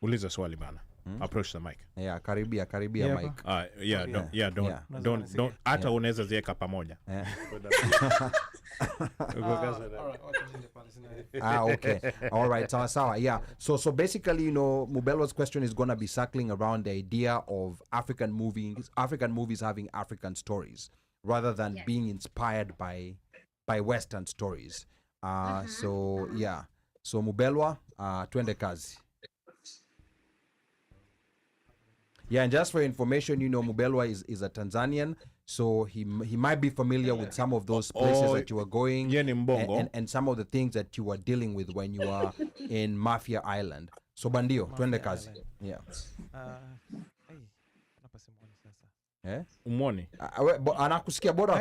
Uliza swali bana. Approach the mic. Yeah, karibia mic. Don't hata unaweza ziweka pamoja. Okay. All right. So yeah. So basically, Mubelwa's question is going to be circling around the idea of African movies having African stories rather than being inspired by Western stories. So yeah. So Mubelwa, twende kazi. Yeah, and just for information, Mubelwa is a Tanzanian, so he might be familiar with some of those places that you were going, and some of the things that you were dealing with when you were in Mafia Island. So Bandio, twende kazi. Yeah. Umwoni. Anakusikia bora.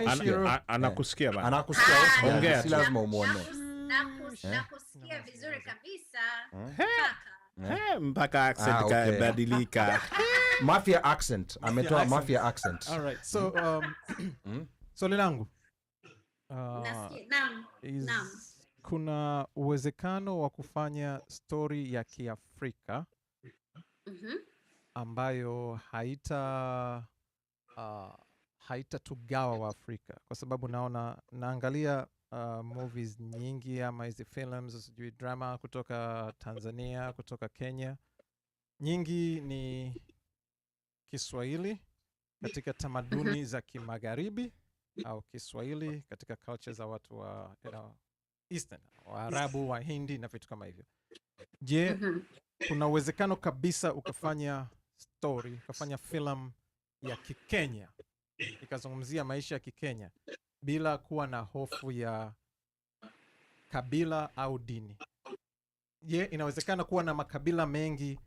Anakusikia bana. Anakusikia. Ongea. Si lazima umuone. Nakusikia vizuri kabisa. Kaka. Mpaka accent okay. badilika. Mafia accent. Ametoa mafia accent. All right. So swali langu. Naam. Kuna uwezekano wa kufanya story ya Kiafrika ambayo haitatugawa wa Afrika, kwa sababu naangalia movies nyingi ama hizi films, sijui drama kutoka Tanzania, kutoka Kenya, nyingi ni Kiswahili katika tamaduni za Kimagharibi au Kiswahili katika culture za watu wa Eastern, Waarabu, Wahindi na vitu kama hivyo. Je, kuna uwezekano kabisa ukafanya story, ukafanya film ya Kikenya ikazungumzia maisha ya Kikenya bila kuwa na hofu ya kabila au dini? Je, inawezekana kuwa na makabila mengi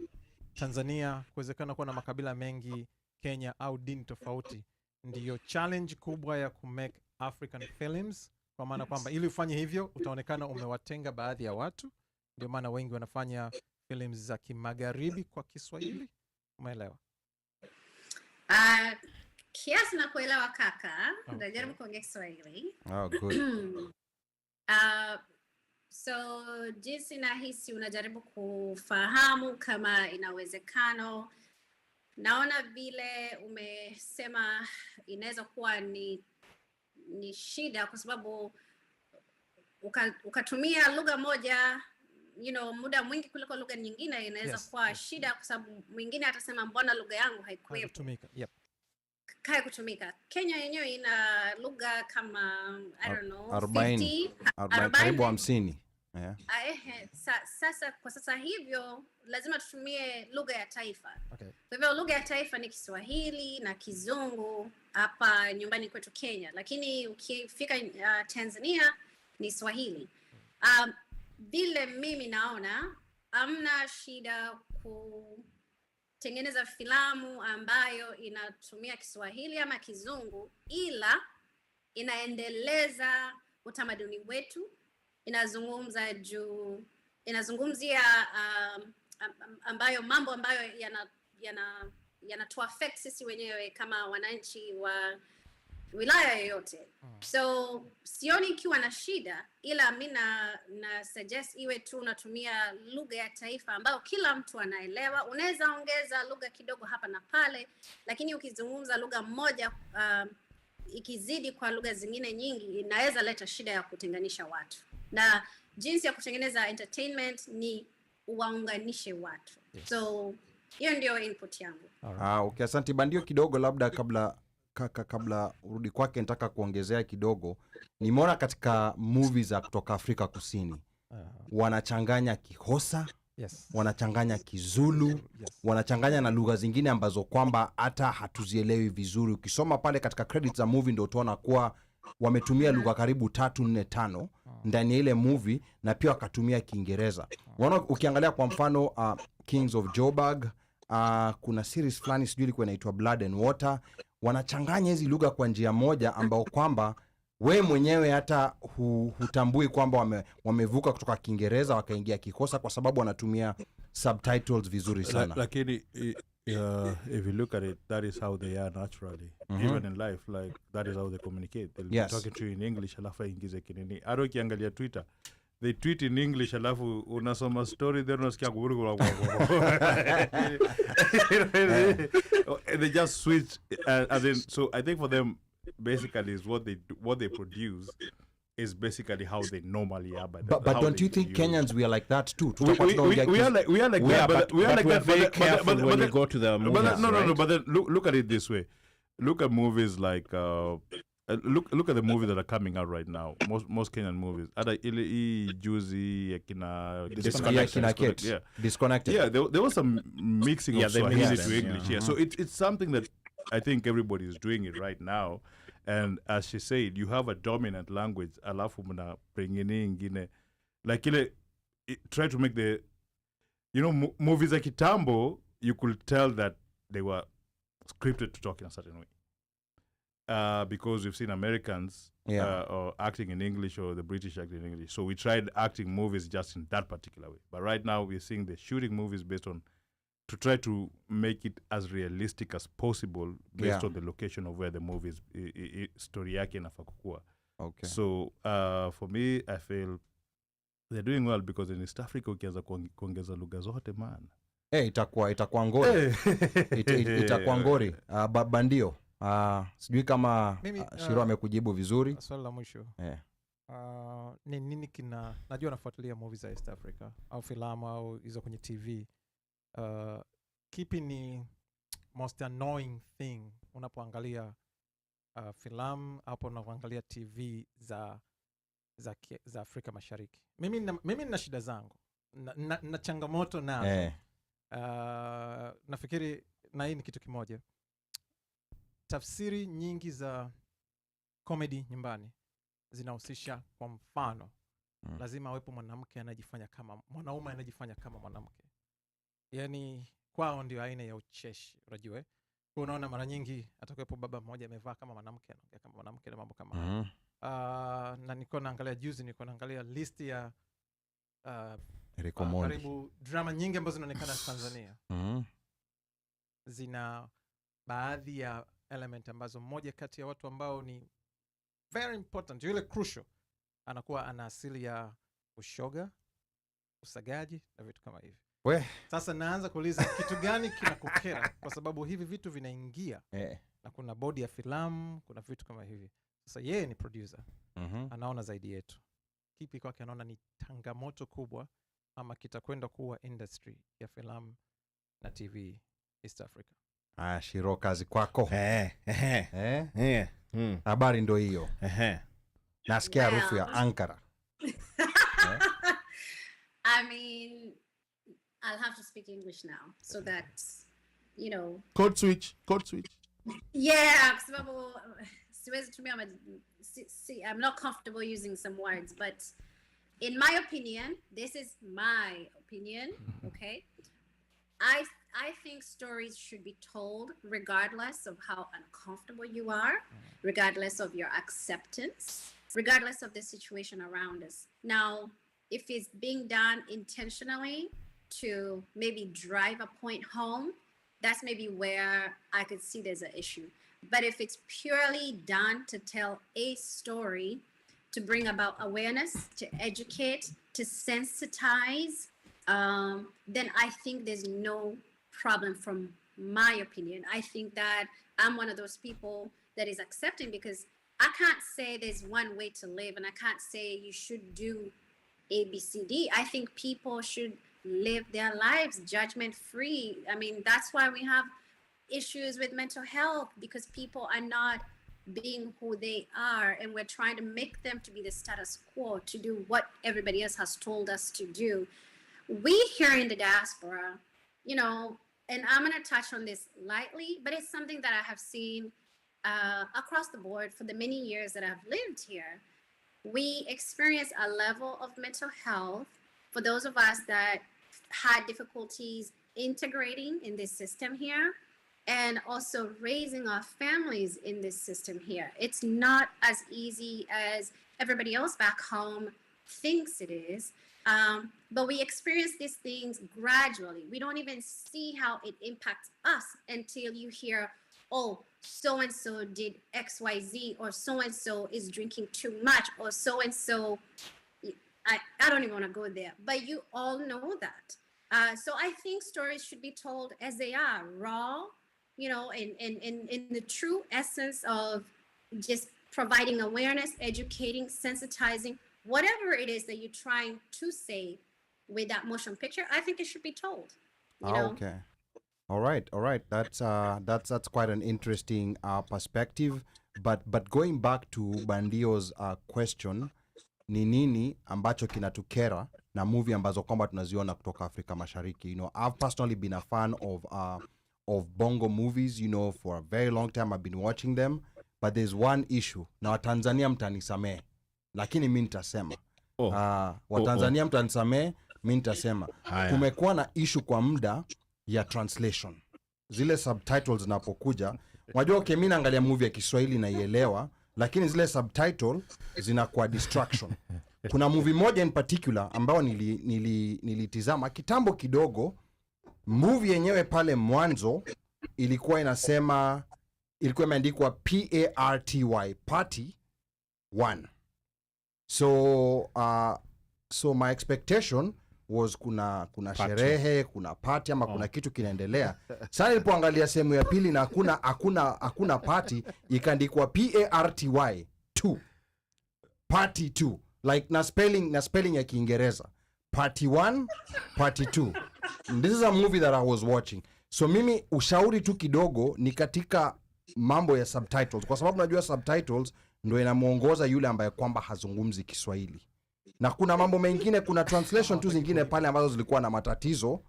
Tanzania, kuwezekana kuwa na makabila mengi Kenya au dini tofauti? Ndiyo challenge kubwa ya kumake African films, kwa maana kwamba ili ufanye hivyo utaonekana umewatenga baadhi ya watu. Ndio maana wengi wanafanya films za Kimagharibi kwa Kiswahili. Umeelewa? Kiasi na kuelewa kaka. Najaribu kuongea Kiswahili. Oh, good. So jinsi nahisi unajaribu kufahamu kama inawezekano. Naona vile umesema inaweza kuwa ni shida, kwa sababu ukatumia lugha moja muda mwingi kuliko lugha nyingine inaweza kuwa shida, kwa sababu mwingine atasema mbona lugha yangu haikuwepo kutumika. Yep. Kaya kutumika. Kenya yenyewe ina lugha kama 40 karibu 50. Yeah. Sasa kwa sasa hivyo lazima tutumie lugha ya taifa. Okay. Kwa hivyo lugha ya taifa ni Kiswahili na Kizungu hapa nyumbani kwetu Kenya, lakini ukifika Tanzania ni Swahili. Vile mimi naona hamna shida kutengeneza filamu ambayo inatumia Kiswahili ama Kizungu, ila inaendeleza utamaduni wetu, inazungumzia mambo ambayo yanatuaffect sisi wenyewe kama wananchi wa wilaya yoyote. So sioni ikiwa na shida, ila mimi na suggest iwe tu unatumia lugha ya taifa ambayo kila mtu anaelewa. Unaweza ongeza lugha kidogo hapa na pale, lakini ukizungumza lugha moja ikizidi kwa lugha zingine nyingi inaweza leta shida ya kutenganisha watu. Na jinsi ya kutengeneza entertainment ni uwaunganishe watu. So hiyo ndio input yangu. Okay, asante Bandio. Kidogo labda kabla urudi kwake nataka kuongezea kidogo. Nimeona katika movies za kutoka Afrika Kusini wanachanganya Kihosa, wanachanganya Kizulu, wanachanganya na lugha zingine ambazo kwamba hata hatuzielewi vizuri. Ukisoma pale katika credits za movie ndio utaona kuwa wametumia lugha karibu 3, 4, 5 ndani ya ile movie, na pia wakatumia Kiingereza. Ukiangalia kwa mfano Kings of Joburg, kuna series fulani sijui ilikuwa inaitwa Blood and Water, wanachanganya hizi lugha kwa njia moja ambao kwamba we mwenyewe hata hutambui kwamba wamevuka kutoka Kiingereza wakaingia Kikosa, kwa sababu wanatumia subtitles vizuri sana. Lakini if you look at it, that is how they are naturally. Even in life, like that is how they communicate. They'll be talking to you in English, alafu ingize kinini. Aro kiangalia Twitter, they tweet in English, alafu unasoma story, then unasikia gurugura. They just switch, and then so I think for them, basically, is what they produce is basically how they normally are. But don't you think Kenyans, we are like that too? We are like that, but we are very careful when you go to the movies. No, but then look at it this way. Look at movies like look at the movies that are coming out right now. Most Kenyan movies. Ada ile juzi yakina Disconnected. Yeah, there was some mixing of Swahili to English. Yeah, so it's something that I think everybody is doing it right now. And as she said, you have a dominant language. Alafu mna pengine ingine like ile try to make the movies like Kitambo, you could tell that they were scripted to talk in a certain way. because we've seen Americans or acting in English or the British acting in English. So we tried acting movies just in that particular way. But right now we're seeing the shooting movies based on, to try to make it as realistic as possible based on the location of where the movies story yake inafaa kukua. Okay. So for me, I feel they're doing well because in East Africa ukianza kuongeza lugha zote man. Itakuwa ngori. Itakuwa ngori. Bandio. Sijui kama Shiro amekujibu vizuri. Swali la mwisho. Ni nini najua nafuatilia movies za East Africa au filamu au hizo kwenye TV. Kipi ni most annoying thing unapoangalia filamu hapo unapoangalia TV za Afrika Mashariki? Mimi nina shida zangu. Na changamoto nazo. Nafikiri na hii ni kitu kimoja. Tafsiri nyingi za comedy nyumbani zinahusisha, kwa mfano, lazima awepo mwanamke anajifanya kama mwanaume, anajifanya kama mwanamke. Yani kwao ndio aina ya ucheshi, unajua. Unaona mara nyingi atakuwepo baba mmoja amevaa kama mwanamke, anaongea kama mwanamke na mambo kama na niko naangalia list ya karibu drama nyingi ambazo zinaonekana Tanzania. Zina baadhi ya element ambazo mmoja kati ya watu ambao ni very important, yule crucial, anakuwa ana asili ya ushoga, usagaji na vitu kama hivi. Sasa naanza kuuliza kitu gani kinakukera, kwa sababu hivi vitu vinaingia na kuna body ya filamu, kuna vitu kama hivi. Sasa yeye ni producer, anaona zaidi yetu. Kipi kwake anaona ni changamoto kubwa ama kitakwenda kuwa industry ya filamu na TV East Africa? Shiro, kazi kwako. Habari ndo hiyo. Nasikia harufu ya Ankara. I mean, I'll have to speak English now so that, you know. Code switch. Yeah, I'm not comfortable using some words, but in my opinion, this is my opinion, okay? I think stories should be told regardless of how uncomfortable you are, regardless of your acceptance, regardless of the situation around us. Now, if it's being done intentionally to maybe drive a point home, that's maybe where I could see there's an issue. But if it's purely done to tell a story, to bring about awareness, to educate, to sensitize, then I think there's no problem from my opinion. I think that I'm one of those people that is accepting, because I can't say there's one way to live and I can't say you should do A, B, C, D. I think people should live their lives judgment free. I mean, that's why we have issues with mental health, because people are not being who they are, and we're trying to make them to be the status quo, to do what everybody else has told us to do. We here in the diaspora, you know, and I'm going to touch on this lightly, but it's something that I have seen across the board for the many years that I've lived here. We experience a level of mental health for those of us that had difficulties integrating in this system here, and also raising our families in this system here. It's not as easy as everybody else back home thinks it is. But we experience these things gradually. We don't even see how it impacts us until you hear, oh, so-and-so did XYZ, or so-and-so is drinking too much, or so-and-so, I don't even want to go there, but you all know that. So I think stories should be told as they are, raw, you know, in the true essence of just providing awareness, educating, sensitizing, whatever it is that you're trying to say with that motion picture. I think it should be told. You know? Okay. All right. That's quite an interesting perspective. But going back to Bandio's question, ni nini ambacho kinatukera na movie ambazo kwamba tunaziona kutoka Afrika Mashariki? You know, I've personally been a fan of bongo movies, you know, for a very long time. I've been watching them, but there's one issue. Na Watanzania mtanisamee, lakini mimi nitasema. Watanzania mtanisamee, mimi nitasema. Kumekuwa na issue kwa muda ya translation. Zile subtitles zinapokuja, Unajua okay, mimi naangalia movie ya Kiswahili naielewa, lakini zile subtitle zinakuwa distraction. Kuna movie moja in particular ambao nilitizama kitambo kidogo. Movie yenyewe pale mwanzo ilikuwa imeandikwa PARTY, Party 1. So my expectation was kuna sherehe, kuna party ama kuna kitu kinaendelea. Sasa nilipoangalia sehemu ya pili na hakuna party, ikaandikwa PARTY 2. Party 2. Like na spelling ya Kiingereza. Party 1, Party 2. This is a movie that I was watching. So mimi ushauri tu kidogo ni katika mambo ya subtitles, kwa sababu najua subtitles ndio inamuongoza yule ambaye kwamba hazungumzi Kiswahili. Na kuna mambo mengine, kuna translation tu zingine pale ambazo zilikuwa na matatizo.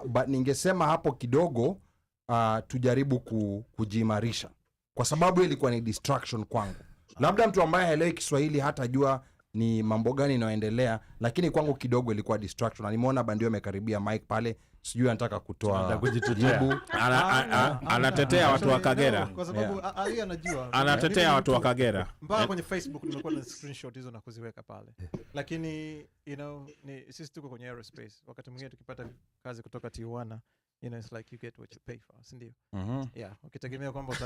But ningesema hapo kidogo tujaribu kujimarisha, kwa sababu ilikuwa ni distraction kwangu. Labda mtu ambaye haelewi Kiswahili hatajua ni mambo gani inayoendelea, lakini kwangu kidogo ilikuwa distraction. Na nimeona bandio amekaribia Mike pale, sijui anataka kutoa jibu. Anatetea watu wa Kagera. Kwa sababu Ali anajua. Anatetea watu wa Kagera. Mpaka kwenye Facebook nimekuwa na screenshot hizo na kuziweka pale. Lakini sisi tuko kwenye aerospace. Wakati mwingine tukipata kazi kutoka Tijuana, it's like you get what you pay for, si ndio? Yeah, ukitegemea kwamba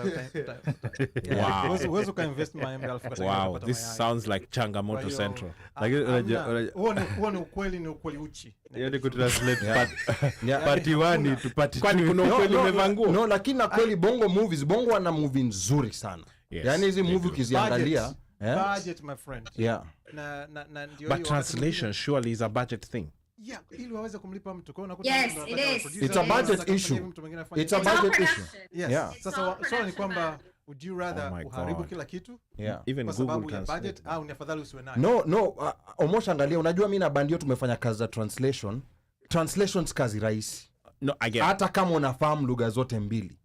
uwezo ukainvest $100,000 katika. Wow, this sounds like Changamoto Central. Huo ni ukweli uchi. Yaani kutranslate party 1 to party 2. Kwani kuna ukweli umevangua? No, lakini na kweli Bongo wana movie nzuri sana. Yes, yaani hizi movie ukiziangalia, budget my friend. Yeah. But translation surely is a budget thing. Yeah, ili waweze kumlipa mtu. Kwa hiyo Yes, it is. It's a budget issue. It's a budget issue. Yes. Yeah. Sasa swali ni kwamba would you rather uharibu kila kitu? Yeah. Even Kwa Google sababu ya Translate. budget au ni afadhali usiwe nayo? No, Omosh, angalia, unajua mimi na bandio tumefanya kazi za translation. Translations kazi rahisi. No, I get. Hata kama unafahamu lugha zote mbili.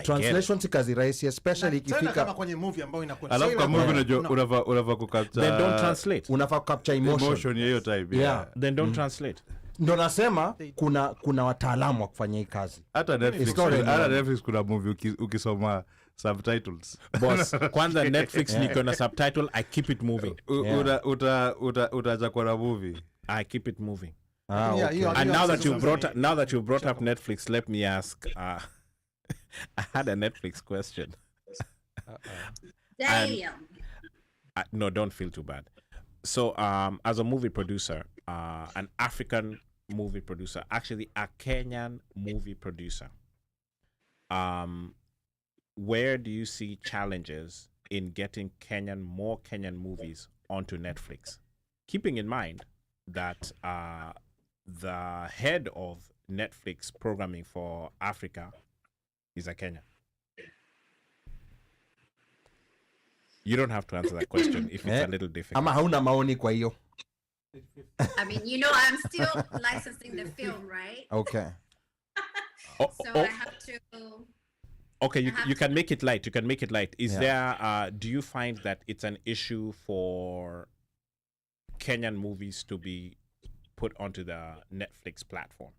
Translations kazi rahisi, especially ikifika kama kwenye movie ambayo inakuwa. Alafu kwa movie unajua unafaa kukapture. Then don't translate. Unafaa capture emotion ya hiyo type. Yeah. Then don't translate. Ndo nasema kuna wataalamu wa kufanya hii kazi. Hata Netflix kuna movie ukisoma subtitles. Boss, kwanza Netflix niko na subtitle, I keep it moving. Utaja kwa movie. I keep it moving. Okay. And now that you brought up Netflix, let me ask I had a Netflix question. Damn. No, don't feel too bad. So, as a movie producer, an African movie producer, actually a Kenyan movie producer, where do you see challenges in getting more Kenyan movies onto Netflix? Keeping in mind that the head of Netflix programming for Africa is a Kenyan. You don't have to answer that question if it's a little difficult. Ama hauna maoni kwa hiyo. I mean, I'm still licensing the film, right? Okay. So I have to. Okay, you can make it light. You can make it light. Is there? Do you find that it's an issue for Kenyan movies to be put onto the Netflix platform?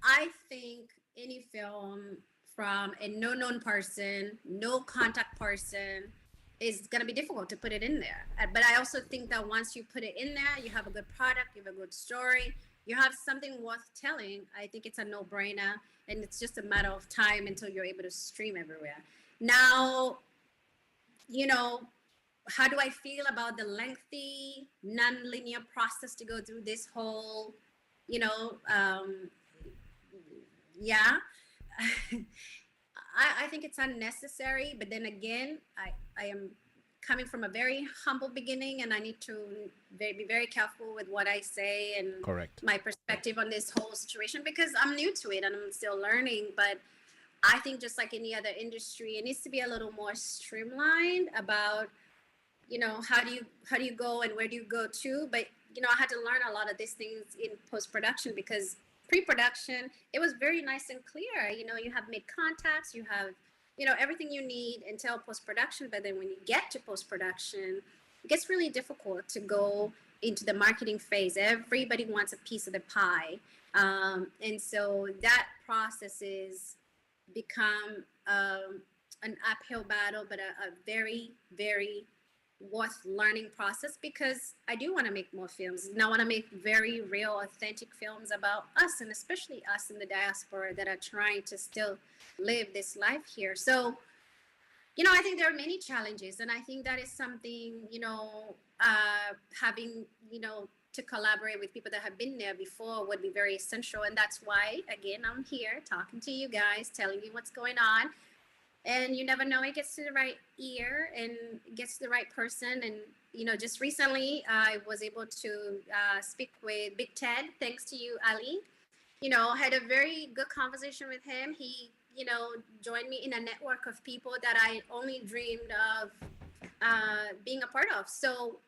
I think any film from a no-known person, no contact person, is going to be difficult to put it in there. But I also think that once you put it in there, you have a good product, you have a good story, you have something worth telling. I think it's a no-brainer, and it's just a matter of time until you're able to stream everywhere. Now, how do I feel about the lengthy, non-linear process to go through this whole, I think it's unnecessary, but then again, I am coming from a very humble beginning, and I need to be very careful with what I say and Correct. my perspective on this whole situation, because I'm new to it and I'm still learning. But I think just like any other industry, it needs to be a little more streamlined about, how do you go and where do you go to? But, I had to learn a lot of these things in post-production, because pre-production, it was very nice and clear. You have made contacts, you have, everything you need until post-production. But then when you get to post-production, it gets really difficult to go into the marketing phase. Everybody wants a piece of the pie. And so that process is become an uphill battle, but a very, very worth learning process, because I do want to make more films, and I want to make very real, authentic films about us, and especially us in the diaspora that are trying to still live this life here. So, I think there are many challenges, and I think that is something, having, to collaborate with people that have been there before would be very essential. And that's why, again, I'm here talking to you guys, telling you what's going on. And you never know, it gets to the right ear and gets to the right person. And, just recently, I was able to speak with Big Ted, thanks to you, Ali. Had a very good conversation with him. He, joined me in a network of people that I only dreamed of being a part of. So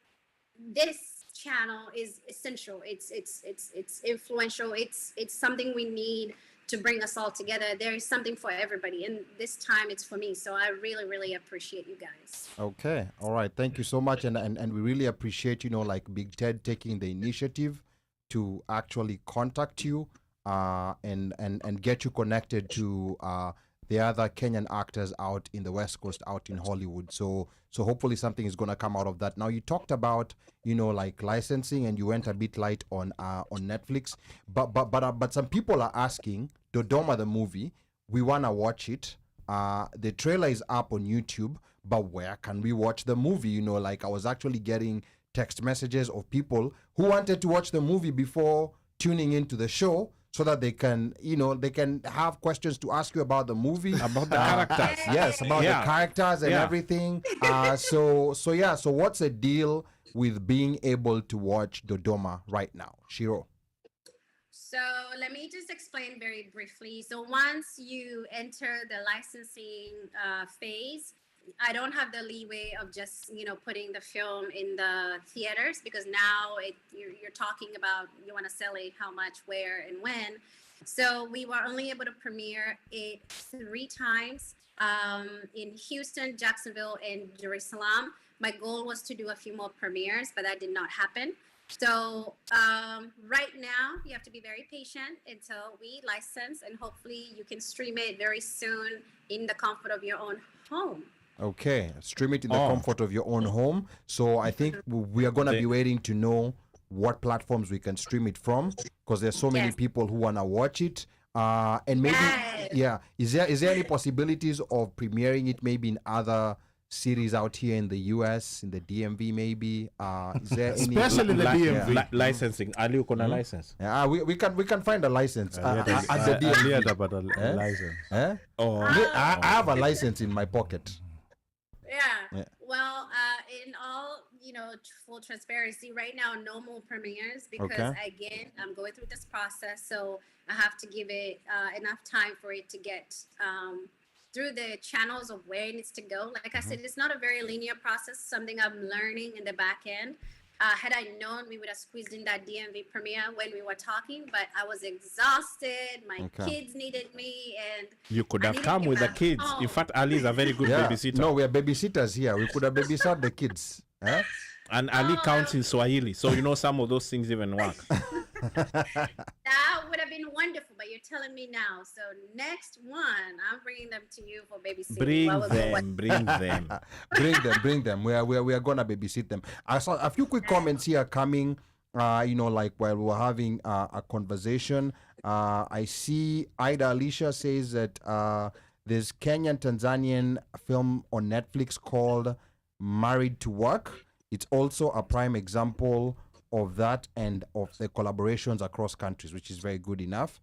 this channel is essential. It's influential. It's something we need to bring us all together. There is something for everybody, and this time it's for me. So I really, really appreciate you guys. Okay, all right, thank you so much, and we really appreciate like Big Ted taking the initiative to actually contact you and get you connected to the other Kenyan actors out in the West Coast, out in Hollywood. So hopefully something is going to come out of that. Now, you talked about like licensing, and you went a bit light on Netflix, but some people are asking, Dodoma the movie, we want to watch it. The trailer is up on YouTube, but where can we watch the movie? Like I was actually getting text messages of people who wanted to watch the movie before tuning into the show, so that they can, they can have questions to ask you about the movie, about the characters. Yes, about the characters and everything. So what's the deal with being able to watch Dodoma right now, Shiro? So let me just explain very briefly. So once you enter the licensing phase, I don't have the leeway of just, putting the film in the theaters, because now you're talking about, you want to sell it, how much, where, and when. So we were only able to premiere it 3 times in Houston, Jacksonville, and Jerusalem. My goal was to do a few more premieres, but that did not happen. So right now, you have to be very patient until we license, and hopefully you can stream it very soon in the comfort of your own home. Okay, stream it in the comfort of your own home. So I think we are going to be waiting to know what platforms we can stream it from, because there's so many people who want to watch it. And maybe, is there any possibilities of premiering it maybe in other cities out here in the US, in the DMV maybe? Is there any, especially the DMV licensing? Ali, uko na license? We can find a license at the DMV. License. I have a license in my pocket. Yeah. Well, in all, full transparency, right now, no more premieres, because again, I'm going through this process. So I have to give it enough time for it to get through the channels of where it needs to go. Like I said, it's not a very linear process, something I'm learning in the back end. Had I known, we would have squeezed in that DMV premiere when we were talking, but I was exhausted. My kids needed me, and you could have come with the kids. In fact, Ali is a very good babysitter. No, we are babysitters here. We could have babysat the kids. And Ali counts in Swahili, so some of those things even work. That would have been wonderful, but you're telling me now. So next one, I'm bringing them to you for babysitting. Bring them. We are gonna babysit them. I saw a few quick comments here coming. Like while we were having a conversation. I see Ida Alicia says that there's Kenyan Tanzanian film on Netflix called Married to Work. It's also a prime example of that and of the collaborations across countries, which is very good enough.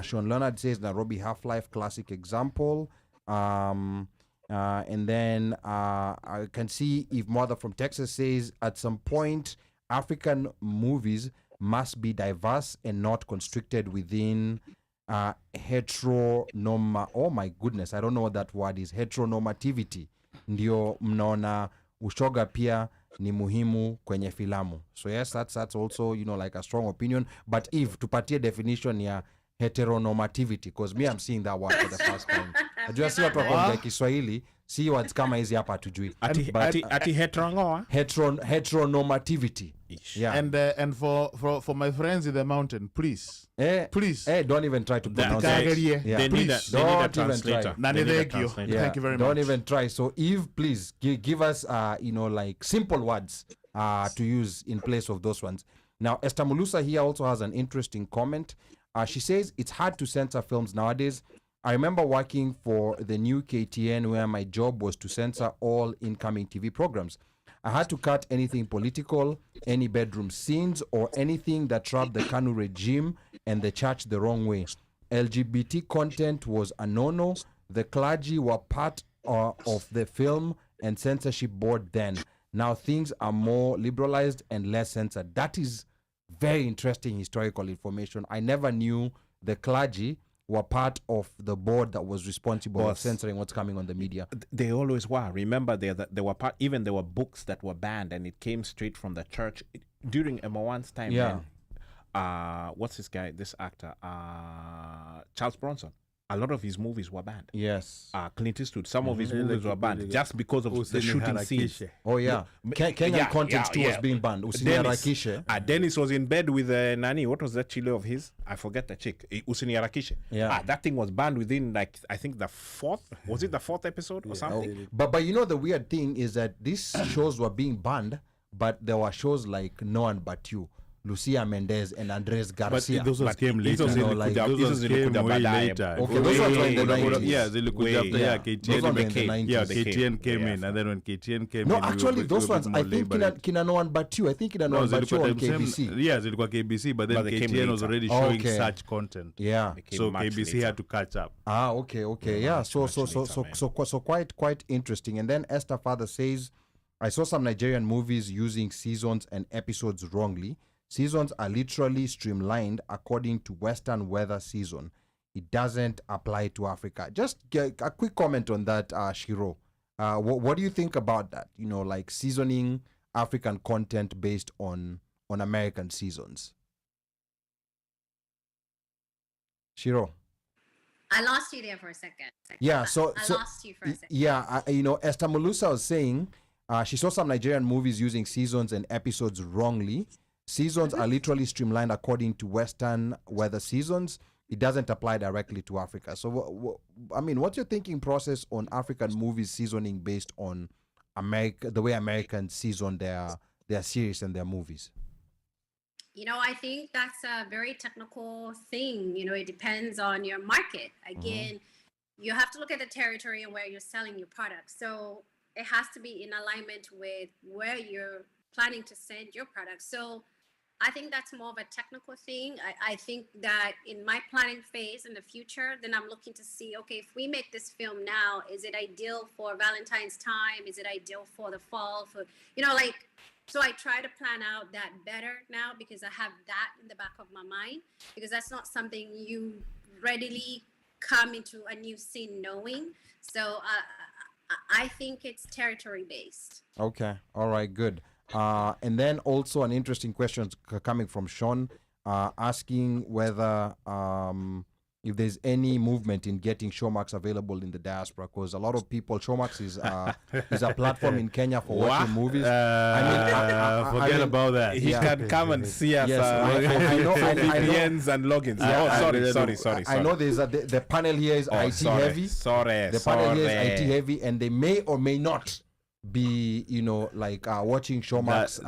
Sean Leonard says Nairobi Half-Life, classic example. And then I can see Eve Mother from Texas says, at some point, African movies must be diverse and not constricted within heteronorma. Oh my goodness, I don't know what that word is. Heteronormativity. Ndio mnaona ushoga pia ni muhimu kwenye filamu. So yes, that's also, like a strong opinion. But if tupatie definition ya heteronormativity, because me, I'm seeing that word for the first time. Najua si watu wakuongea Kiswahili, si words kama hizi hapa hatujui. Ati heterongoa? Heteronormativity. Ish. Yeah. And for my friends in the mountain, please, please. Don't even try to pronounce They- it. Kagarie, Yeah. They need a, please. they need a Don't even translator. try. Nani, They need a thank you. translator. Yeah, Thank you very don't much. even try. So Eve, please give us like simple words to use in place of those ones. Now Esther Mulusa here also has an interesting comment. She says it's hard to censor films nowadays. I remember working for the new KTN where my job was to censor all incoming TV programs. I had to cut anything political, any bedroom scenes, or anything that rubbed the Kanu regime and the church the wrong way. LGBT content was a no-no. The clergy were part of the film and censorship board then. Now things are more liberalized and less censored. That is very interesting historical information. I never knew the clergy were part of the board that was responsible for Boss. censoring what's coming on the media. They always were. Remember, there were even there were books that were banned, and it came straight from the church during Emma1's time. Yeah. Then, what's this guy? This actor, Charles Bronson. A lot of his movies were banned. Yes. Clint Eastwood. Some of his Mhm. movies were banned just because of the shooting scenes. Oh yeah. Kenyan Yeah, content yeah, too was yeah. being banned. Usini Dennis. Harakishe. Dennis was in bed with Nani. What was that chile of his? I forget the chick. Usini Harakishe. Yeah. That thing was banned within like I think the fourth. Was it the fourth episode or something? But you know the weird thing is that these shows were being banned, but there were shows like No One But You, Lucia Mendez and Andres But Garcia. those ones But came it later. was in No, like- those it ones was in came Lukuda way Badawy. later. Okay, those ones were in the Way- 90s. Yeah, they looked Way- after yeah. yeah, Those KTN. ones were in they the came. 90s. Yeah, They KTN came Yeah, in, and then when KTN came No, in, we actually, were- those we were ones, more I think liberal. Kina No One But You. I think Kina No No, One But You on zilikuwa KBC. yeah, zilikuwa KBC, but then But they came KTN was later. already showing Okay. such content. Yeah. They came So much KBC later. had to catch up. Okay. Yeah. much, So much later, man. so quite interesting. And then Esther Father says, I saw some Nigerian movies using seasons and episodes wrongly. Seasons are literally streamlined according to Western weather season. It doesn't apply to Africa. Just a quick comment on that, Shiro. What do you think about that? You know, like seasoning African content based on American seasons. Shiro. I lost you there for a second. Yeah, so I so lost you for a second. yeah, Esther Mulusa was saying she saw some Nigerian movies using seasons and episodes wrongly. Seasons are literally streamlined according to Western weather seasons. It doesn't apply directly to Africa. So, what's your thinking process on African movies seasoning based on America, the way Americans season their series and their movies? I think that's a very technical thing. It depends on your market. Again, you have to look at the territory and where you're selling your product. So it has to be in alignment with where you're planning to send your product. So I think that's more of a technical thing. I think that in my planning phase in the future, then I'm looking to see, okay, if we make this film now, is it ideal for Valentine's time? Is it ideal for the fall? So I try to plan out that better now because I have that in the back of my mind, because that's not something you readily come into a new scene knowing. So I think it's territory based. Okay. All right. Good. And then also an interesting question coming from Sean, asking whether if there's any movement in getting Showmax available in the diaspora, because a lot of people, Showmax is a platform in Kenya for watching movies. Forget about that. He Yeah. can come and see us. Yes, I know. VPNs and logins. Sorry. I know there's the panel here is IT heavy. Sorry. The panel here is IT heavy, and they may or may not be, watching Showmax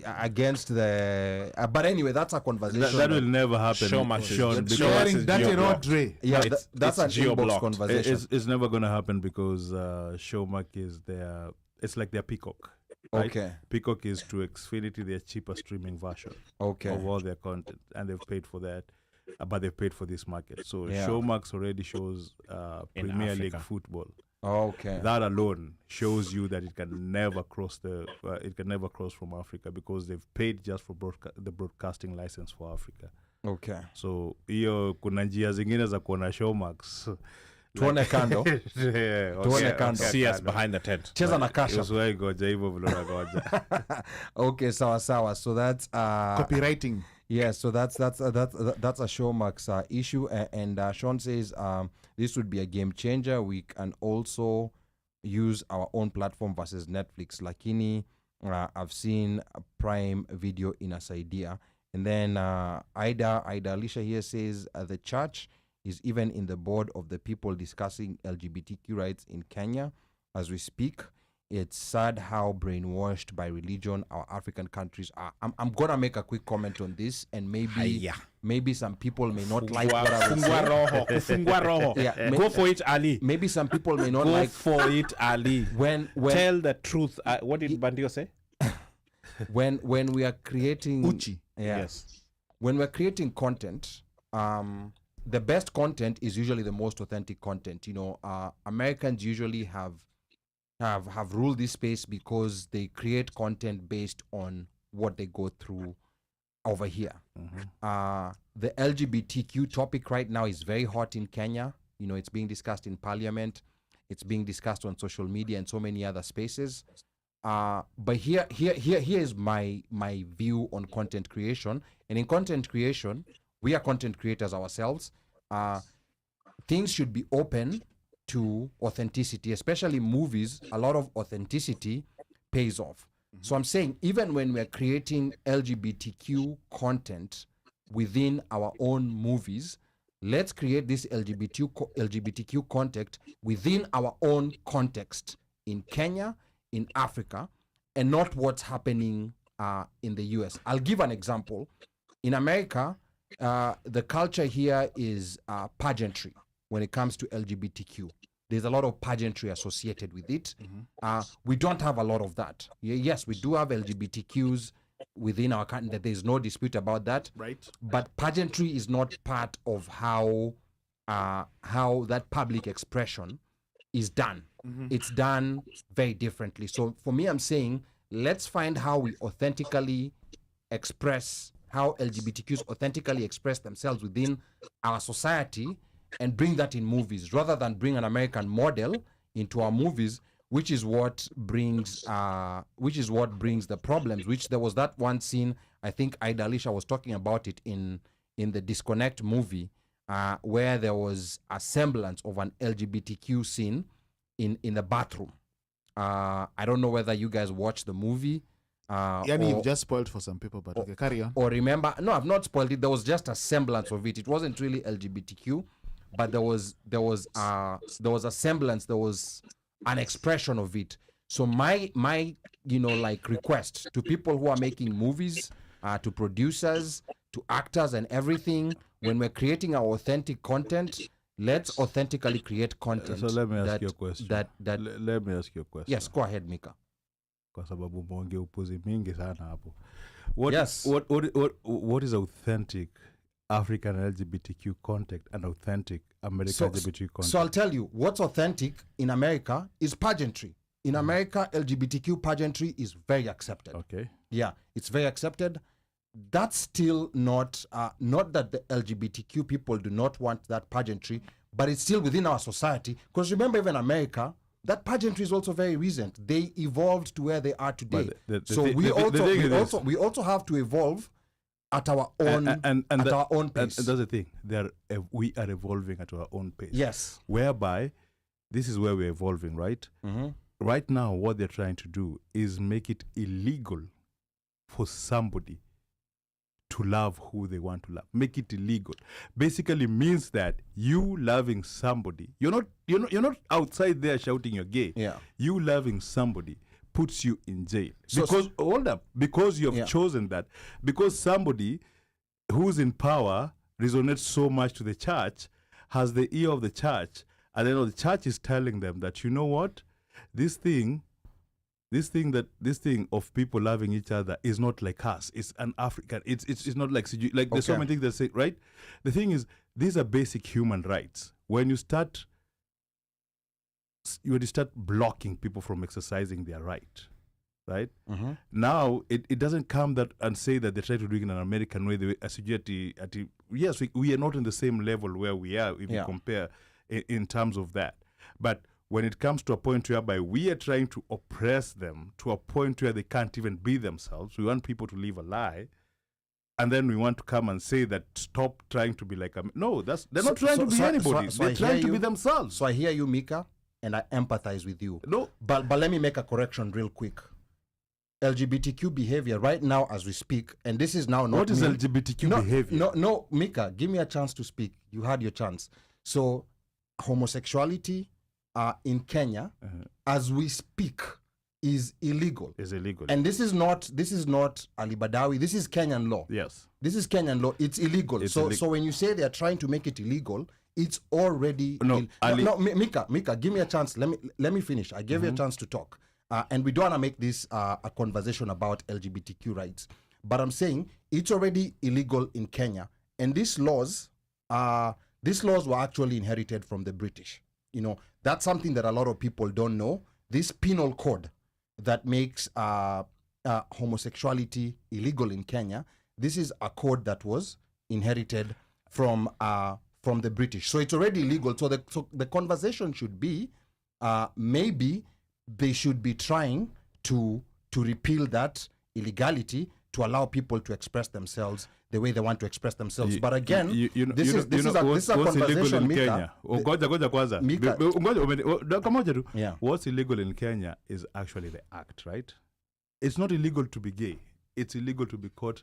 against the. But anyway, that's a conversation. That will never happen. Showmax is- Sean, Showmax because Sharing is dirty geo-blocked. road tray. Yeah, It's- that's it's an inbox geo-blocked. conversation. it's never gonna happen because Showmax is their. It's like their Peacock. Right? Okay. Peacock is to Xfinity their cheaper streaming version Okay. of all their content, and they've paid for that. But they've paid for this market. So Yeah. Showmax already shows In Premier League Africa. football. Okay. That alone shows you that it can never cross from Africa because they've paid just for the broadcasting license for Africa. Okay. So hiyo kuna njia zingine za kuona Showmax. Tuone kando. Yeah, Tuone kando. See us behind the tent. Cheza na kasha. Usiwahi goja hivyo vile unagoja. Okay, sawa. So that's Copywriting. yeah. So that's a Showmax issue, and Sean says this would be a game changer. We can also use our own platform versus Netflix. Lakini I've seen Prime Video in Asaidia. And then Ida Alicia here says the church is even in the board of the people discussing LGBTQ rights in Kenya as we speak. It's sad how brainwashed by religion our African countries are. I'm gonna make a quick comment on this, and maybe some people may not like what I will say. Yeah, Go for it, Ali. Maybe some people may not Go like for it, Ali. when Tell the truth. What did Bandio say? when we are creating Uchi. Yes. when we're creating content, the best content is usually the most authentic content. You know, Americans usually have ruled this space because they create content based on what they go through over here. The LGBTQ topic right now is very hot in Kenya. You know, it's being discussed in parliament, it's being discussed on social media and so many other spaces. But here is my view on content creation. And in content creation, we are content creators ourselves. Things should be open to authenticity, especially movies. A lot of authenticity pays off. So I'm saying, even when we're creating LGBTQ content within our own movies, let's create this LGBTQ content within our own context in Kenya, in Africa, and not what's happening in the US. I'll give an example. In America, the culture here is pageantry when it comes to LGBTQ. There's a lot of pageantry associated with it. We don't have a lot of that. Yes, we do have LGBTQs within our country. There's no dispute about that. Right. But pageantry is not part of how that public expression is done. It's done very differently. So for me, I'm saying, let's find how we authentically express, how LGBTQs authentically express themselves within our society, and bring that in movies, rather than bring an American model into our movies, which is what brings the problems. Which there was that one scene, I think Ida Alicia was talking about it in the Disconnect movie, where there was a semblance of an LGBTQ scene in the bathroom. I don't know whether you guys watched the movie. You've just spoiled for some people, but okay, carry on. Or remember, no, I've not spoiled it. There was just a semblance of it. It wasn't really LGBTQ, but there was a semblance. There was an expression of it. So my request to people who are making movies, to producers, to actors, and everything, when we're creating our authentic content, let's authentically create content. So let me ask you a question. Let me ask you a question. Yes, go ahead, Micah. Kwa sababu mwonge upuzi mingi sana hapo. What is authentic African LGBTQ content and authentic American LGBTQ content? So I'll tell you, what's authentic in America is pageantry. In America, LGBTQ pageantry is very accepted. Okay. Yeah, it's very accepted. That's still not that the LGBTQ people do not want that pageantry, but it's still within our society. Because remember, even America, that pageantry is also very recent. They evolved to where they are today. We also have to evolve at our own our own pace. And that's the thing. We are evolving at our own pace. Yes. Whereby, this is where we're evolving, right? Right now, what they're trying to do is make it illegal for somebody to love who they want to love. Make it illegal. Basically means that you loving somebody, you're not outside there shouting you're gay. Yeah. You loving somebody puts you in jail. Because you have chosen that. Because somebody who's in power resonates so much to the church, has the ear of the church, and then the church is telling them that, you know what, this thing of people loving each other is not like us. It's an African. It's not like there's so many things that say, right? The thing is, these are basic human rights. When you start blocking people from exercising their right, right? Now it doesn't come that and say that they try to do it in an American way. Yes, we are not in the same level where we are if you compare in terms of that, but when it comes to a point whereby we are trying to oppress them to a point where they can't even be themselves, we want people to live a lie, and then we want to come and say that stop trying to be like no, they're not trying to be anybody. They're trying to be themselves. So I hear you, Micah, and I empathize with you. No, but let me make a correction real quick. LGBTQ behavior right now as we speak, and this is now not What is me. LGBTQ no, behavior? No, Micah, give me a chance to speak. You had your chance. So, homosexuality in Kenya, as we speak, is illegal. Is illegal. And this is not Ali Badawy. This is Kenyan law. Yes. This is Kenyan law. It's illegal. It's so illegal. so when you say they're trying to make it illegal, it's already No, Ali- Micah, give me a chance. Let me finish. I gave you a chance to talk. And we don't want to make this a conversation about LGBTQ rights. But I'm saying it's already illegal in Kenya. And these laws were actually inherited from the British. You know, that's something that a lot of people don't know. This penal code that makes homosexuality illegal in Kenya, this is a code that was inherited from the British. So it's already illegal. So the conversation should be maybe they should be trying to repeal that illegality to allow people to express themselves the way they want to express themselves. But again, this is a conversation, in Micah. Kenya. Ngoja kwanza. Micah. Kamoja tu. Yeah. What's illegal in Kenya is actually the act, right? It's not illegal to be gay. It's illegal to be caught.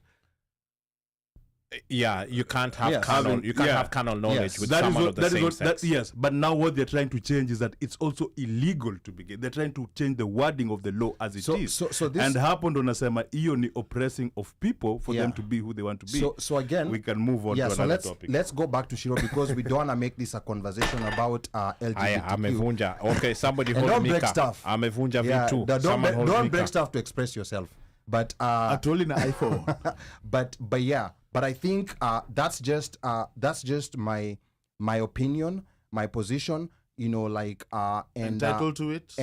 Yeah, you can't have Yes. canon. You can't have canon knowledge Yes. with That is someone what, of the that is same what, sex. that, yes, but now what they're trying to change is that it's also illegal to be gay. They're trying to change the wording of the law as it is. So this, And happened on nasema hiyo ni oppressing of people for Yeah. them to be who they want to be. so again, We can move on yeah. to So another topic. let's go back to Shiro because we don't want to make this a conversation about Aya, LGBTQ. amevunja. Okay, somebody And hold don't break Mika. stuff. Amevunja Yeah, vitu. don't Someone hold don't Mika. break stuff to express yourself. But Atoli na iPhone. but yeah, but I think that's just my opinion, my position. You know, like and Entitled to it.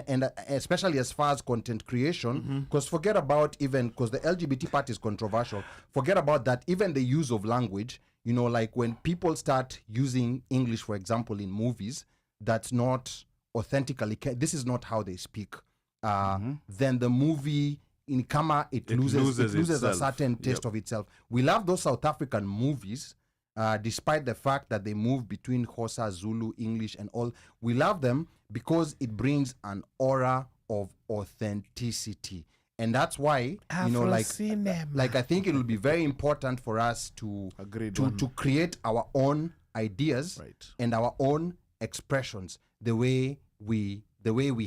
and especially as far as content creation, because forget about even because the LGBT part is controversial. Forget about that. Even the use of language. You know, like when people start using English, for example, in movies, that's not authentically. This is not how they speak. Then the movie in Kama it loses a itself. certain taste of itself. We love those South African movies, despite the fact that they move between Xhosa, Zulu, English, and all. We love them because it brings an aura of authenticity, and that's why you know, like I think it will be very important for us to Agreed. to create our own ideas Right. and our own expressions the way we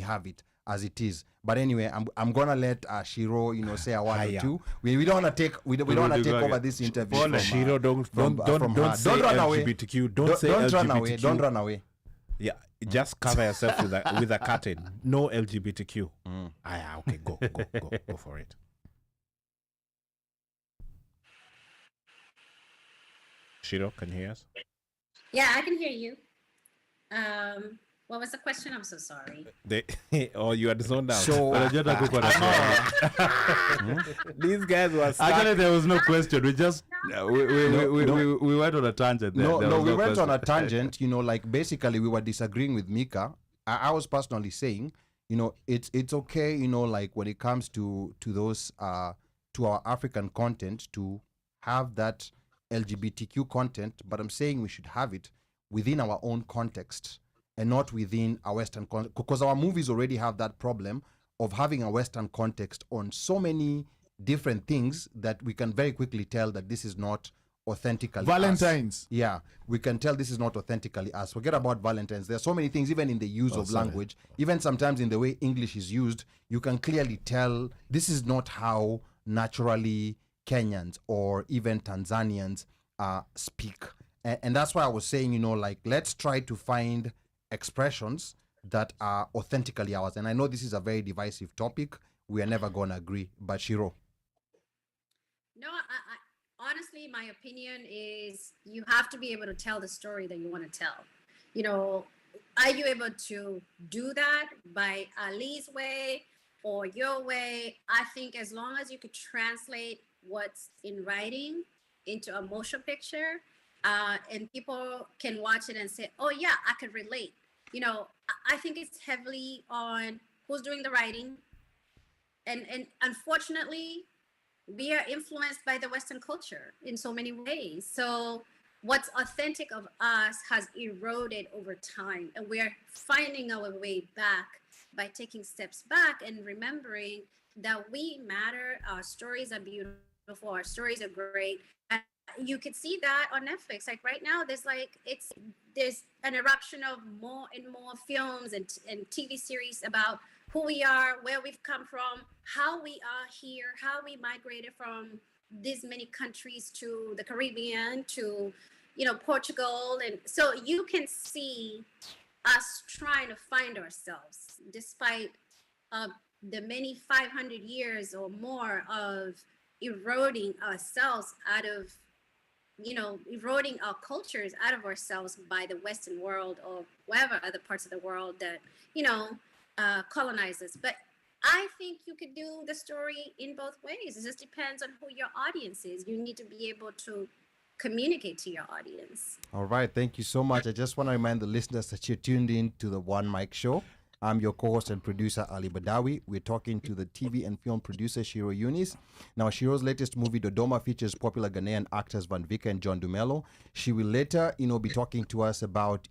have it as it is. But anyway, I'm gonna let Shiro, you know, say a word or Hiya. two. We don't wanna take over this interview. Paul, from, Shiro, don't from her. say Don't run away. LGBTQ. Don't say Don't LGBTQ. run away. Don't run away. Yeah, just cover yourself with a curtain. No LGBTQ. Aya, okay, go for it. Shiro, can you hear us? Yeah, I can hear you. What was the question? I'm so sorry. Oh, you had zoned out. So Unajua kuko na swali. These guys were stuck. Actually, there was no question. We just we went on a tangent. There. no, There no, was we went question. on a tangent. You know, like basically we were disagreeing with Mika. I was personally saying, you know, it's okay. You know, like when it comes to those to our African content to have that LGBTQ content, but I'm saying we should have it within our own context and not within a Western context, because our movies already have that problem of having a Western context on so many different things that we can very quickly tell that this is not authentically us. Valentine's. Yeah, we can tell this is not authentically us. Forget about Valentine's. There are so many things, even in the use of language, even sometimes in the way English is used, you can clearly tell this is not how naturally Kenyans or even Tanzanians speak. And that's why I was saying, you know, like, let's try to find expressions that are authentically ours. And I know this is a very divisive topic. We are never going to agree. But Shiro. No, I honestly, my opinion is you have to be able to tell the story that you want to tell. You know, are you able to do that by Ali's way or your way? I think as long as you could translate what's in writing into a motion picture, and people can watch it and say, oh yeah, I could relate. You know, I think it's heavily on who's doing the writing. And unfortunately, we are influenced by the Western culture in so many ways. So what's authentic of us has eroded over time. And we are finding our way back by taking steps back and remembering that we matter. Our stories are beautiful. Our stories are great. And you could see that on Netflix. Like right now, there's an eruption of more and more films and TV series about who we are, where we've come from, how we are here, how we migrated from these many countries to the Caribbean, to Portugal. And so you can see us trying to find ourselves despite the many 500 years or more of eroding ourselves out of, eroding our cultures out of ourselves by the Western world or whatever other parts of the world that, colonize us. But I think you could do the story in both ways. It just depends on who your audience is. You need to be able to communicate to your audience. All right, thank you so much. I just want to remind the listeners that you're tuned in to the OneMic show. I'm your co-host and producer, Ali Badawi. We're talking to the TV and film producer, TSHYRO UNIS. Now, Shiro's latest movie, DODOMA, features popular Ghanaian actors Vicker and John Dumelo. She will later, be talking to us about,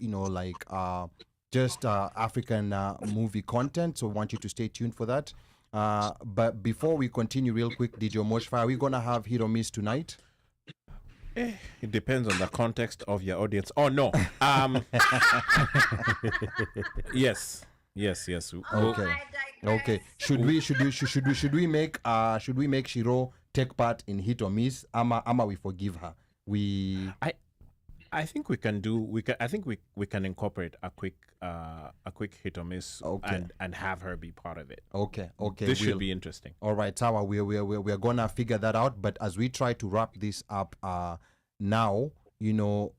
just African movie content. So I want you to stay tuned for that. But before we continue real quick, DJ OmoshFaya, are we going to have hit or miss tonight? It depends on the context of your audience. Oh, no. Yes. Okay. Okay. Should we make Shiro take part in hit or miss? Ama we forgive her. I think we can we can incorporate a quick hit or miss, okay, and have her be part of it. Okay. This should be interesting. All right, Tawa, we're gonna figure that out. But as we try to wrap this up now, Shiro,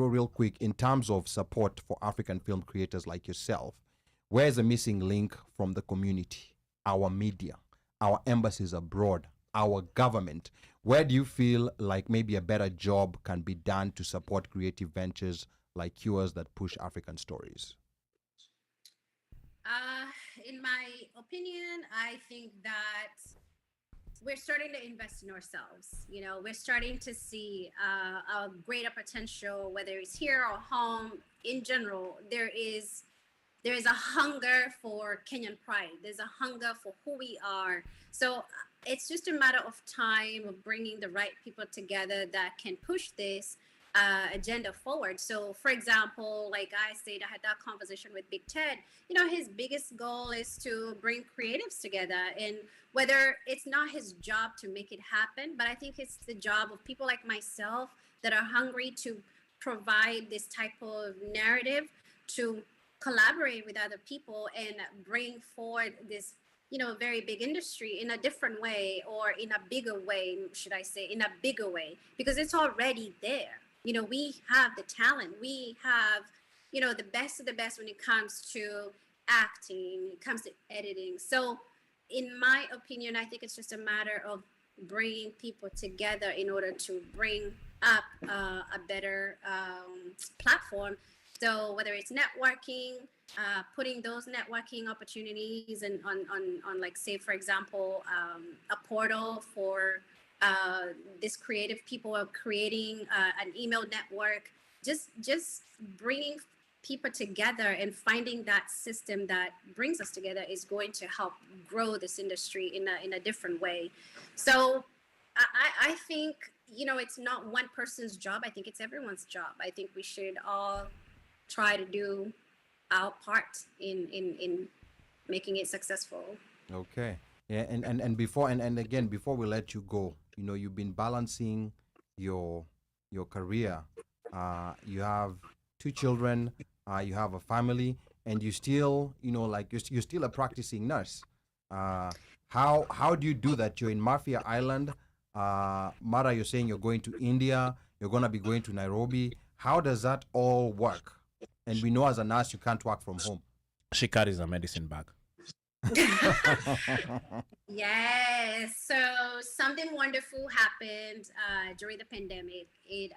real quick, in terms of support for African film creators like yourself, where's the missing link from the community, our media, our embassies abroad, our government? Where do you feel like maybe a better job can be done to support creative ventures like yours that push African stories? In my opinion, I think that we're starting to invest in ourselves. We're starting to see a greater potential, whether it's here or home. In general, there is a hunger for Kenyan pride. There's a hunger for who we are. So it's just a matter of time of bringing the right people together that can push this agenda forward. So, for example, like I said, I had that conversation with Big Ted. His biggest goal is to bring creatives together, and whether it's not his job to make it happen, but I think it's the job of people like myself that are hungry to provide this type of narrative, to collaborate with other people and bring forward this very big industry in a different way, or in a bigger way, should I say, in a bigger way, because it's already there. We have the talent. We have, the best of the best when it comes to acting, when it comes to editing. So in my opinion, I think it's just a matter of bringing people together in order to bring up a better platform. So whether it's networking, putting those networking opportunities and on like, say, for example, a portal for this creative people are creating an email network, just bringing people together and finding that system that brings us together is going to help grow this industry in a different way. So I think, it's not one person's job. I think it's everyone's job. I think we should all try to do our part in making it successful. Okay. Yeah, and before again, before we let you go, you've been balancing your career. You have 2 children, you have a family, and you still, you're still a practicing nurse. How do you do that? You're in Mafia Island. Mara, you're saying you're going to India, you're gonna be going to Nairobi. How does that all work? And we know as a nurse you can't work from home. She carries a medicine bag. Yes. So something wonderful happened during the pandemic. It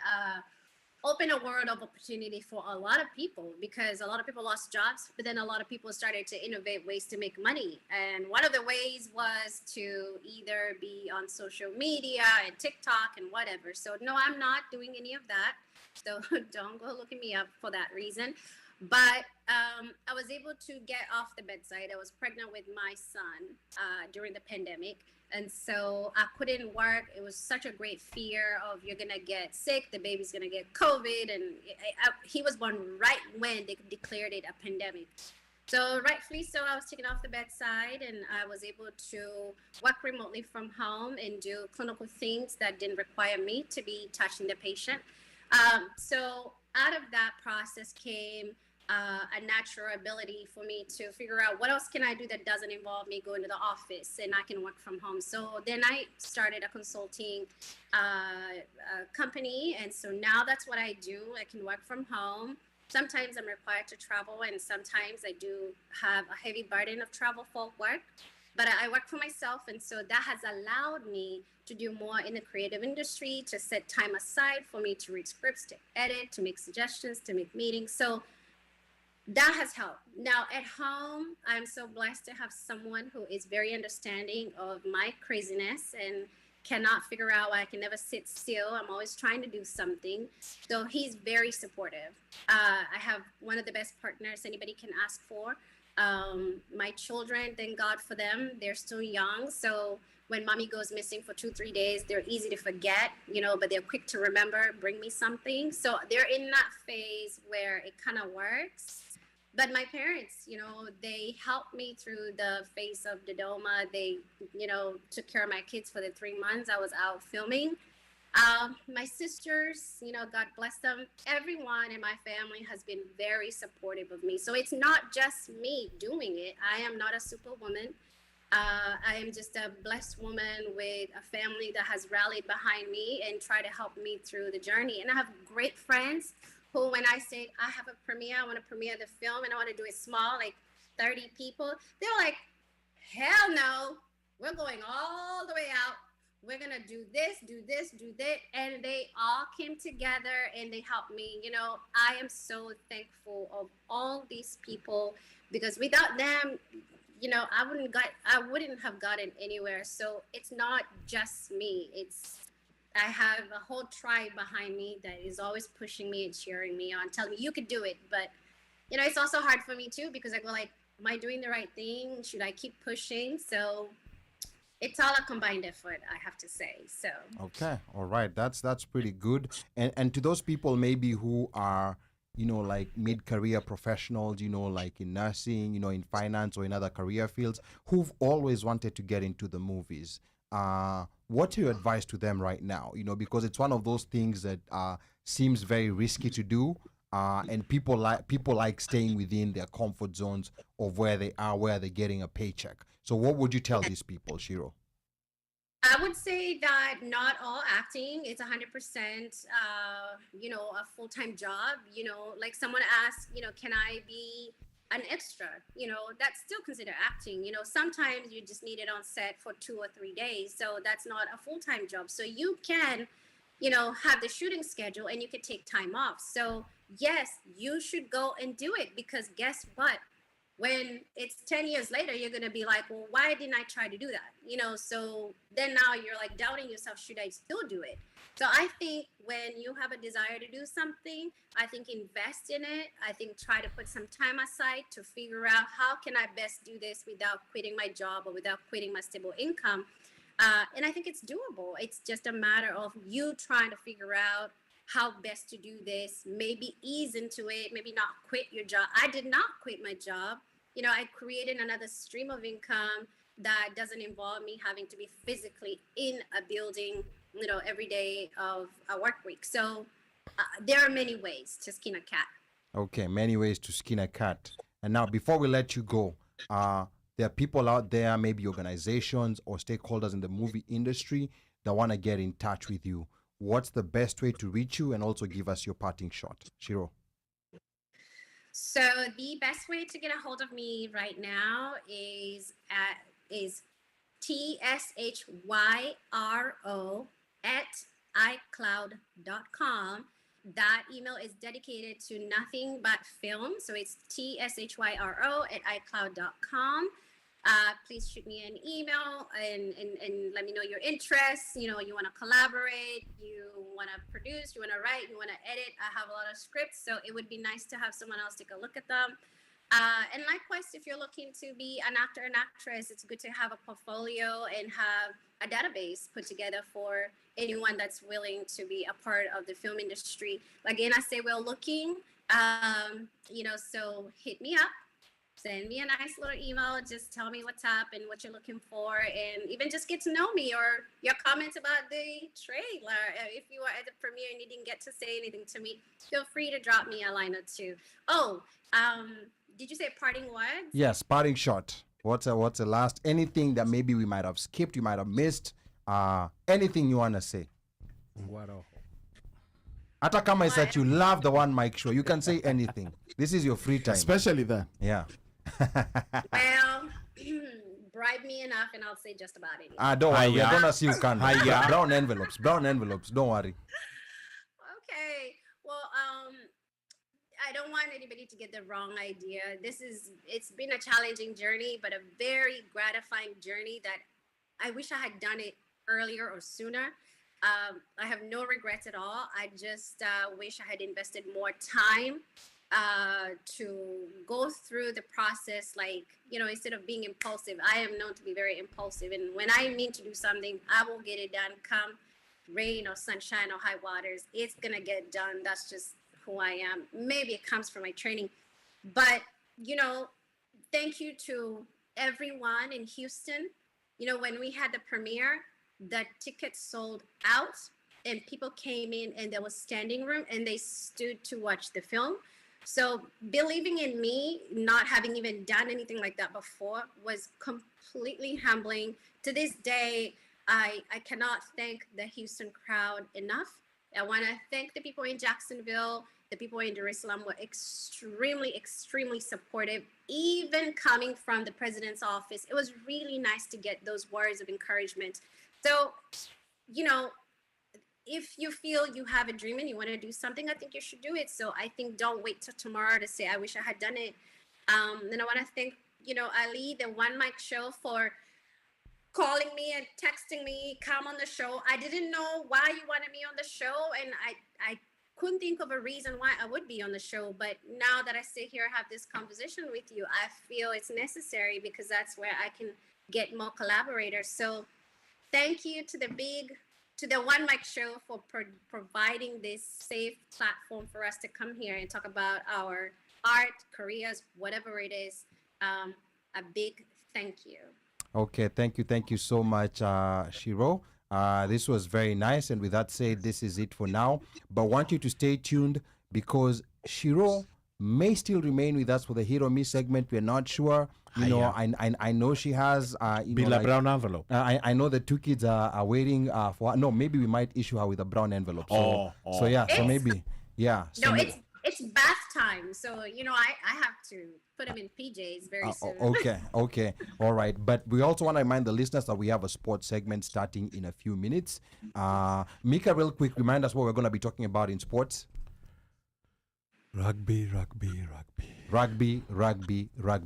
opened a world of opportunity for a lot of people, because a lot of people lost jobs, but then a lot of people started to innovate ways to make money. And one of the ways was to either be on social media and TikTok and whatever. So no, I'm not doing any of that. So don't go looking me up for that reason. But I was able to get off the bedside. I was pregnant with my son during the pandemic. And so I couldn't work. It was such a great fear of you're going to get sick, the baby's going to get COVID. And he was born right when they declared it a pandemic. So rightfully so, I was taken off the bedside and I was able to work remotely from home and do clinical things that didn't require me to be touching the patient. So out of that process came a natural ability for me to figure out what else can I do that doesn't involve me going to the office and I can work from home. So then I started a consulting company. And so now that's what I do. I can work from home. Sometimes I'm required to travel and sometimes I do have a heavy burden of travel for work, but I work for myself. And so that has allowed me to do more in the creative industry, to set time aside for me to read scripts, to edit, to make suggestions, to make meetings. So that has helped. Now at home, I'm so blessed to have someone who is very understanding of my craziness and cannot figure out why I can never sit still. I'm always trying to do something. So he's very supportive. I have one of the best partners anybody can ask for. My children, thank God for them. They're still young. So when mommy goes missing for 2-3 days, they're easy to forget, but they're quick to remember, bring me something. So they're in that phase where it kind of works. But my parents, they helped me through the phase of DODOMA. They, took care of my kids for the 3 months I was out filming. My sisters, God bless them. Everyone in my family has been very supportive of me. So it's not just me doing it. I am not a superwoman. I am just a blessed woman with a family that has rallied behind me and try to help me through the journey. And I have great friends who, when I say I have a premiere, I want to premiere the film and I want to do it small, like 30 people, they're like, hell no, we're going all the way out. We're going to do this, do this, do that. And they all came together and they helped me. I am so thankful of all these people because without them, I wouldn't have gotten anywhere. So it's not just me. I have a whole tribe behind me that is always pushing me and cheering me on, telling me you could do it. But, it's also hard for me too, because I go like, am I doing the right thing? Should I keep pushing? So it's all a combined effort, I have to say. So. Okay. All right. That's pretty good. And to those people maybe who are, like mid-career professionals, like in nursing, in finance or in other career fields, who've always wanted to get into the movies. What's your advice to them right now? Because it's one of those things that seems very risky to do, and people like staying within their comfort zones of where they are, where they're getting a paycheck. So what would you tell these people, Tshiro? I would say that not all acting is 100%, a full-time job. Like someone asked, can I be an extra? That's still considered acting. Sometimes you just need it on set for 2 or 3 days. So that's not a full-time job. So you can, have the shooting schedule and you can take time off. So yes, you should go and do it because guess what? When it's 10 years later, you're going to be like, well, why didn't I try to do that? So then now you're like doubting yourself, should I still do it? So I think when you have a desire to do something, I think invest in it. I think try to put some time aside to figure out how can I best do this without quitting my job or without quitting my stable income. And I think it's doable. It's just a matter of you trying to figure out how best to do this, maybe ease into it, maybe not quit your job. I did not quit my job. I created another stream of income that doesn't involve me having to be physically in a building, every day of a work week. So there are many ways to skin a cat. Okay, many ways to skin a cat. And now, before we let you go, there are people out there, maybe organizations or stakeholders in the movie industry that want to get in touch with you. What's the best way to reach you and also give us your parting shot? Tshiro. So the best way to get a hold of me right now is TSHYRO @icloud.com. That email is dedicated to nothing but film. So it's TSHYRO @icloud.com. Please shoot me an email and let me know your interests. You want to collaborate, you want to produce, you want to write, you want to edit. I have a lot of scripts, so it would be nice to have someone else take a look at them. And likewise, if you're looking to be an actor and actress, it's good to have a portfolio and have a database put together for anyone that's willing to be a part of the film industry. Again, I say we're looking, so hit me up, send me a nice little email, just tell me what's up and what you're looking for, and even just get to know me, or your comments about the trailer. If you were at the premiere and you didn't get to say anything to me, feel free to drop me a line or two. Did you say parting words? Yes, parting shot. What's the last, anything that maybe we might have skipped, you might have missed, anything you want to say? Hata kama is that you love the One Mic show, you can say anything. This is your free time. Especially that. Yeah. Well, bribe me enough and I'll say just about anything. Don't worry, we're gonna see you can. Brown envelopes, don't worry. Okay. Well, I don't want anybody to get the wrong idea. It's been a challenging journey, but a very gratifying journey that I wish I had done it earlier or sooner. I have no regrets at all. I just wish I had invested more time to go through the process, instead of being impulsive. I am known to be very impulsive, and when I mean to do something, I will get it done, come rain or sunshine or high waters. It's gonna get done. That's just who I am. Maybe it comes from my training, but thank you to everyone in Houston. When we had the premiere, the tickets sold out and people came in and there was standing room and they stood to watch the film. So believing in me, not having even done anything like that before, was completely humbling. To this day, I cannot thank the Houston crowd enough. I want to thank the people in Jacksonville. The people in Dar es Salaam were extremely, extremely supportive, even coming from the president's office. It was really nice to get those words of encouragement. So, if you feel you have a dream and you want to do something, I think you should do it. So I think don't wait till tomorrow to say, I wish I had done it. And I want to thank, Ali, the One Mic show, for calling me and texting me, come on the show. I didn't know why you wanted me on the show, and I couldn't think of a reason why I would be on the show. But now that I sit here and have this conversation with you, I feel it's necessary because that's where I can get more collaborators. So thank you to the One Mic show for providing this safe platform for us to come here and talk about our art, careers, whatever it is. A big thank you. Okay, thank you so much, Tshiro. This was very nice, and with that said, this is it for now. But I want you to stay tuned because Tshiro may still remain with us for the Hit or Miss segment. We're not sure. I know she has brown envelope. I know the two kids are waiting for her. No, maybe we might issue her with a brown envelope. So maybe. So it's bath time, so I have to put them in PJs very soon. Okay, all right. But we also want to remind the listeners that we have a sports segment starting in a few minutes. Micah, real quick, remind us what we're going to be talking about in sports. Rugby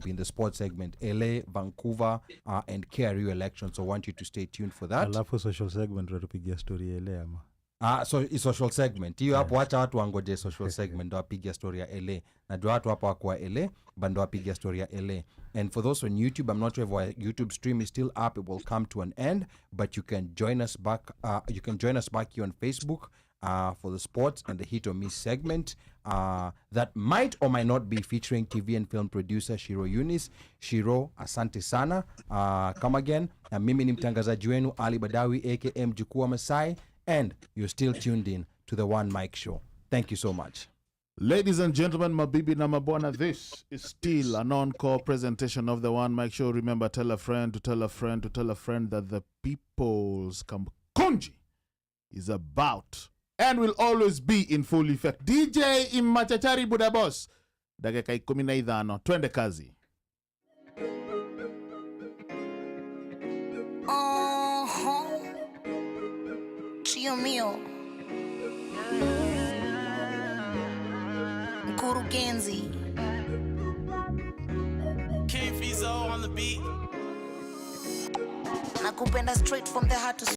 in the sports segment. LA, Vancouver, and KRU elections. So I want you to stay tuned for that. Alafu social segment ratupigia story LA ama. So i social segment hiyo hapo, wacha watu wangoje social segment ndo apiga story ya LA, na ndio watu hapo kwa LA bando apiga story ya LA. And for those on YouTube, I'm not sure if our YouTube stream is still up. It will come to an end, but you can join us back. You can join us back here on Facebook for the sports and the Hit or Miss segment that might or might not be featuring TV and film producer TSHYRO UNIS. Tshiro, asante sana. Come again. Mimi ni mtangazaji wenu Ali Badawy aka Mjukuu wa Masai, and you're still tuned in to the One Mic show. Thank you so much. Ladies and gentlemen, mabibi na mabwana, this is still an encore presentation of the One Mic show. Remember, tell a friend to tell a friend to tell a friend that the People's Kamkonji is about and will always be in full effect. DJ Imachachari Buda Boss, dakika 15, twende kazi. Chio mio Mkurugenzi Faiza on the beat. nakupenda straight from the heart to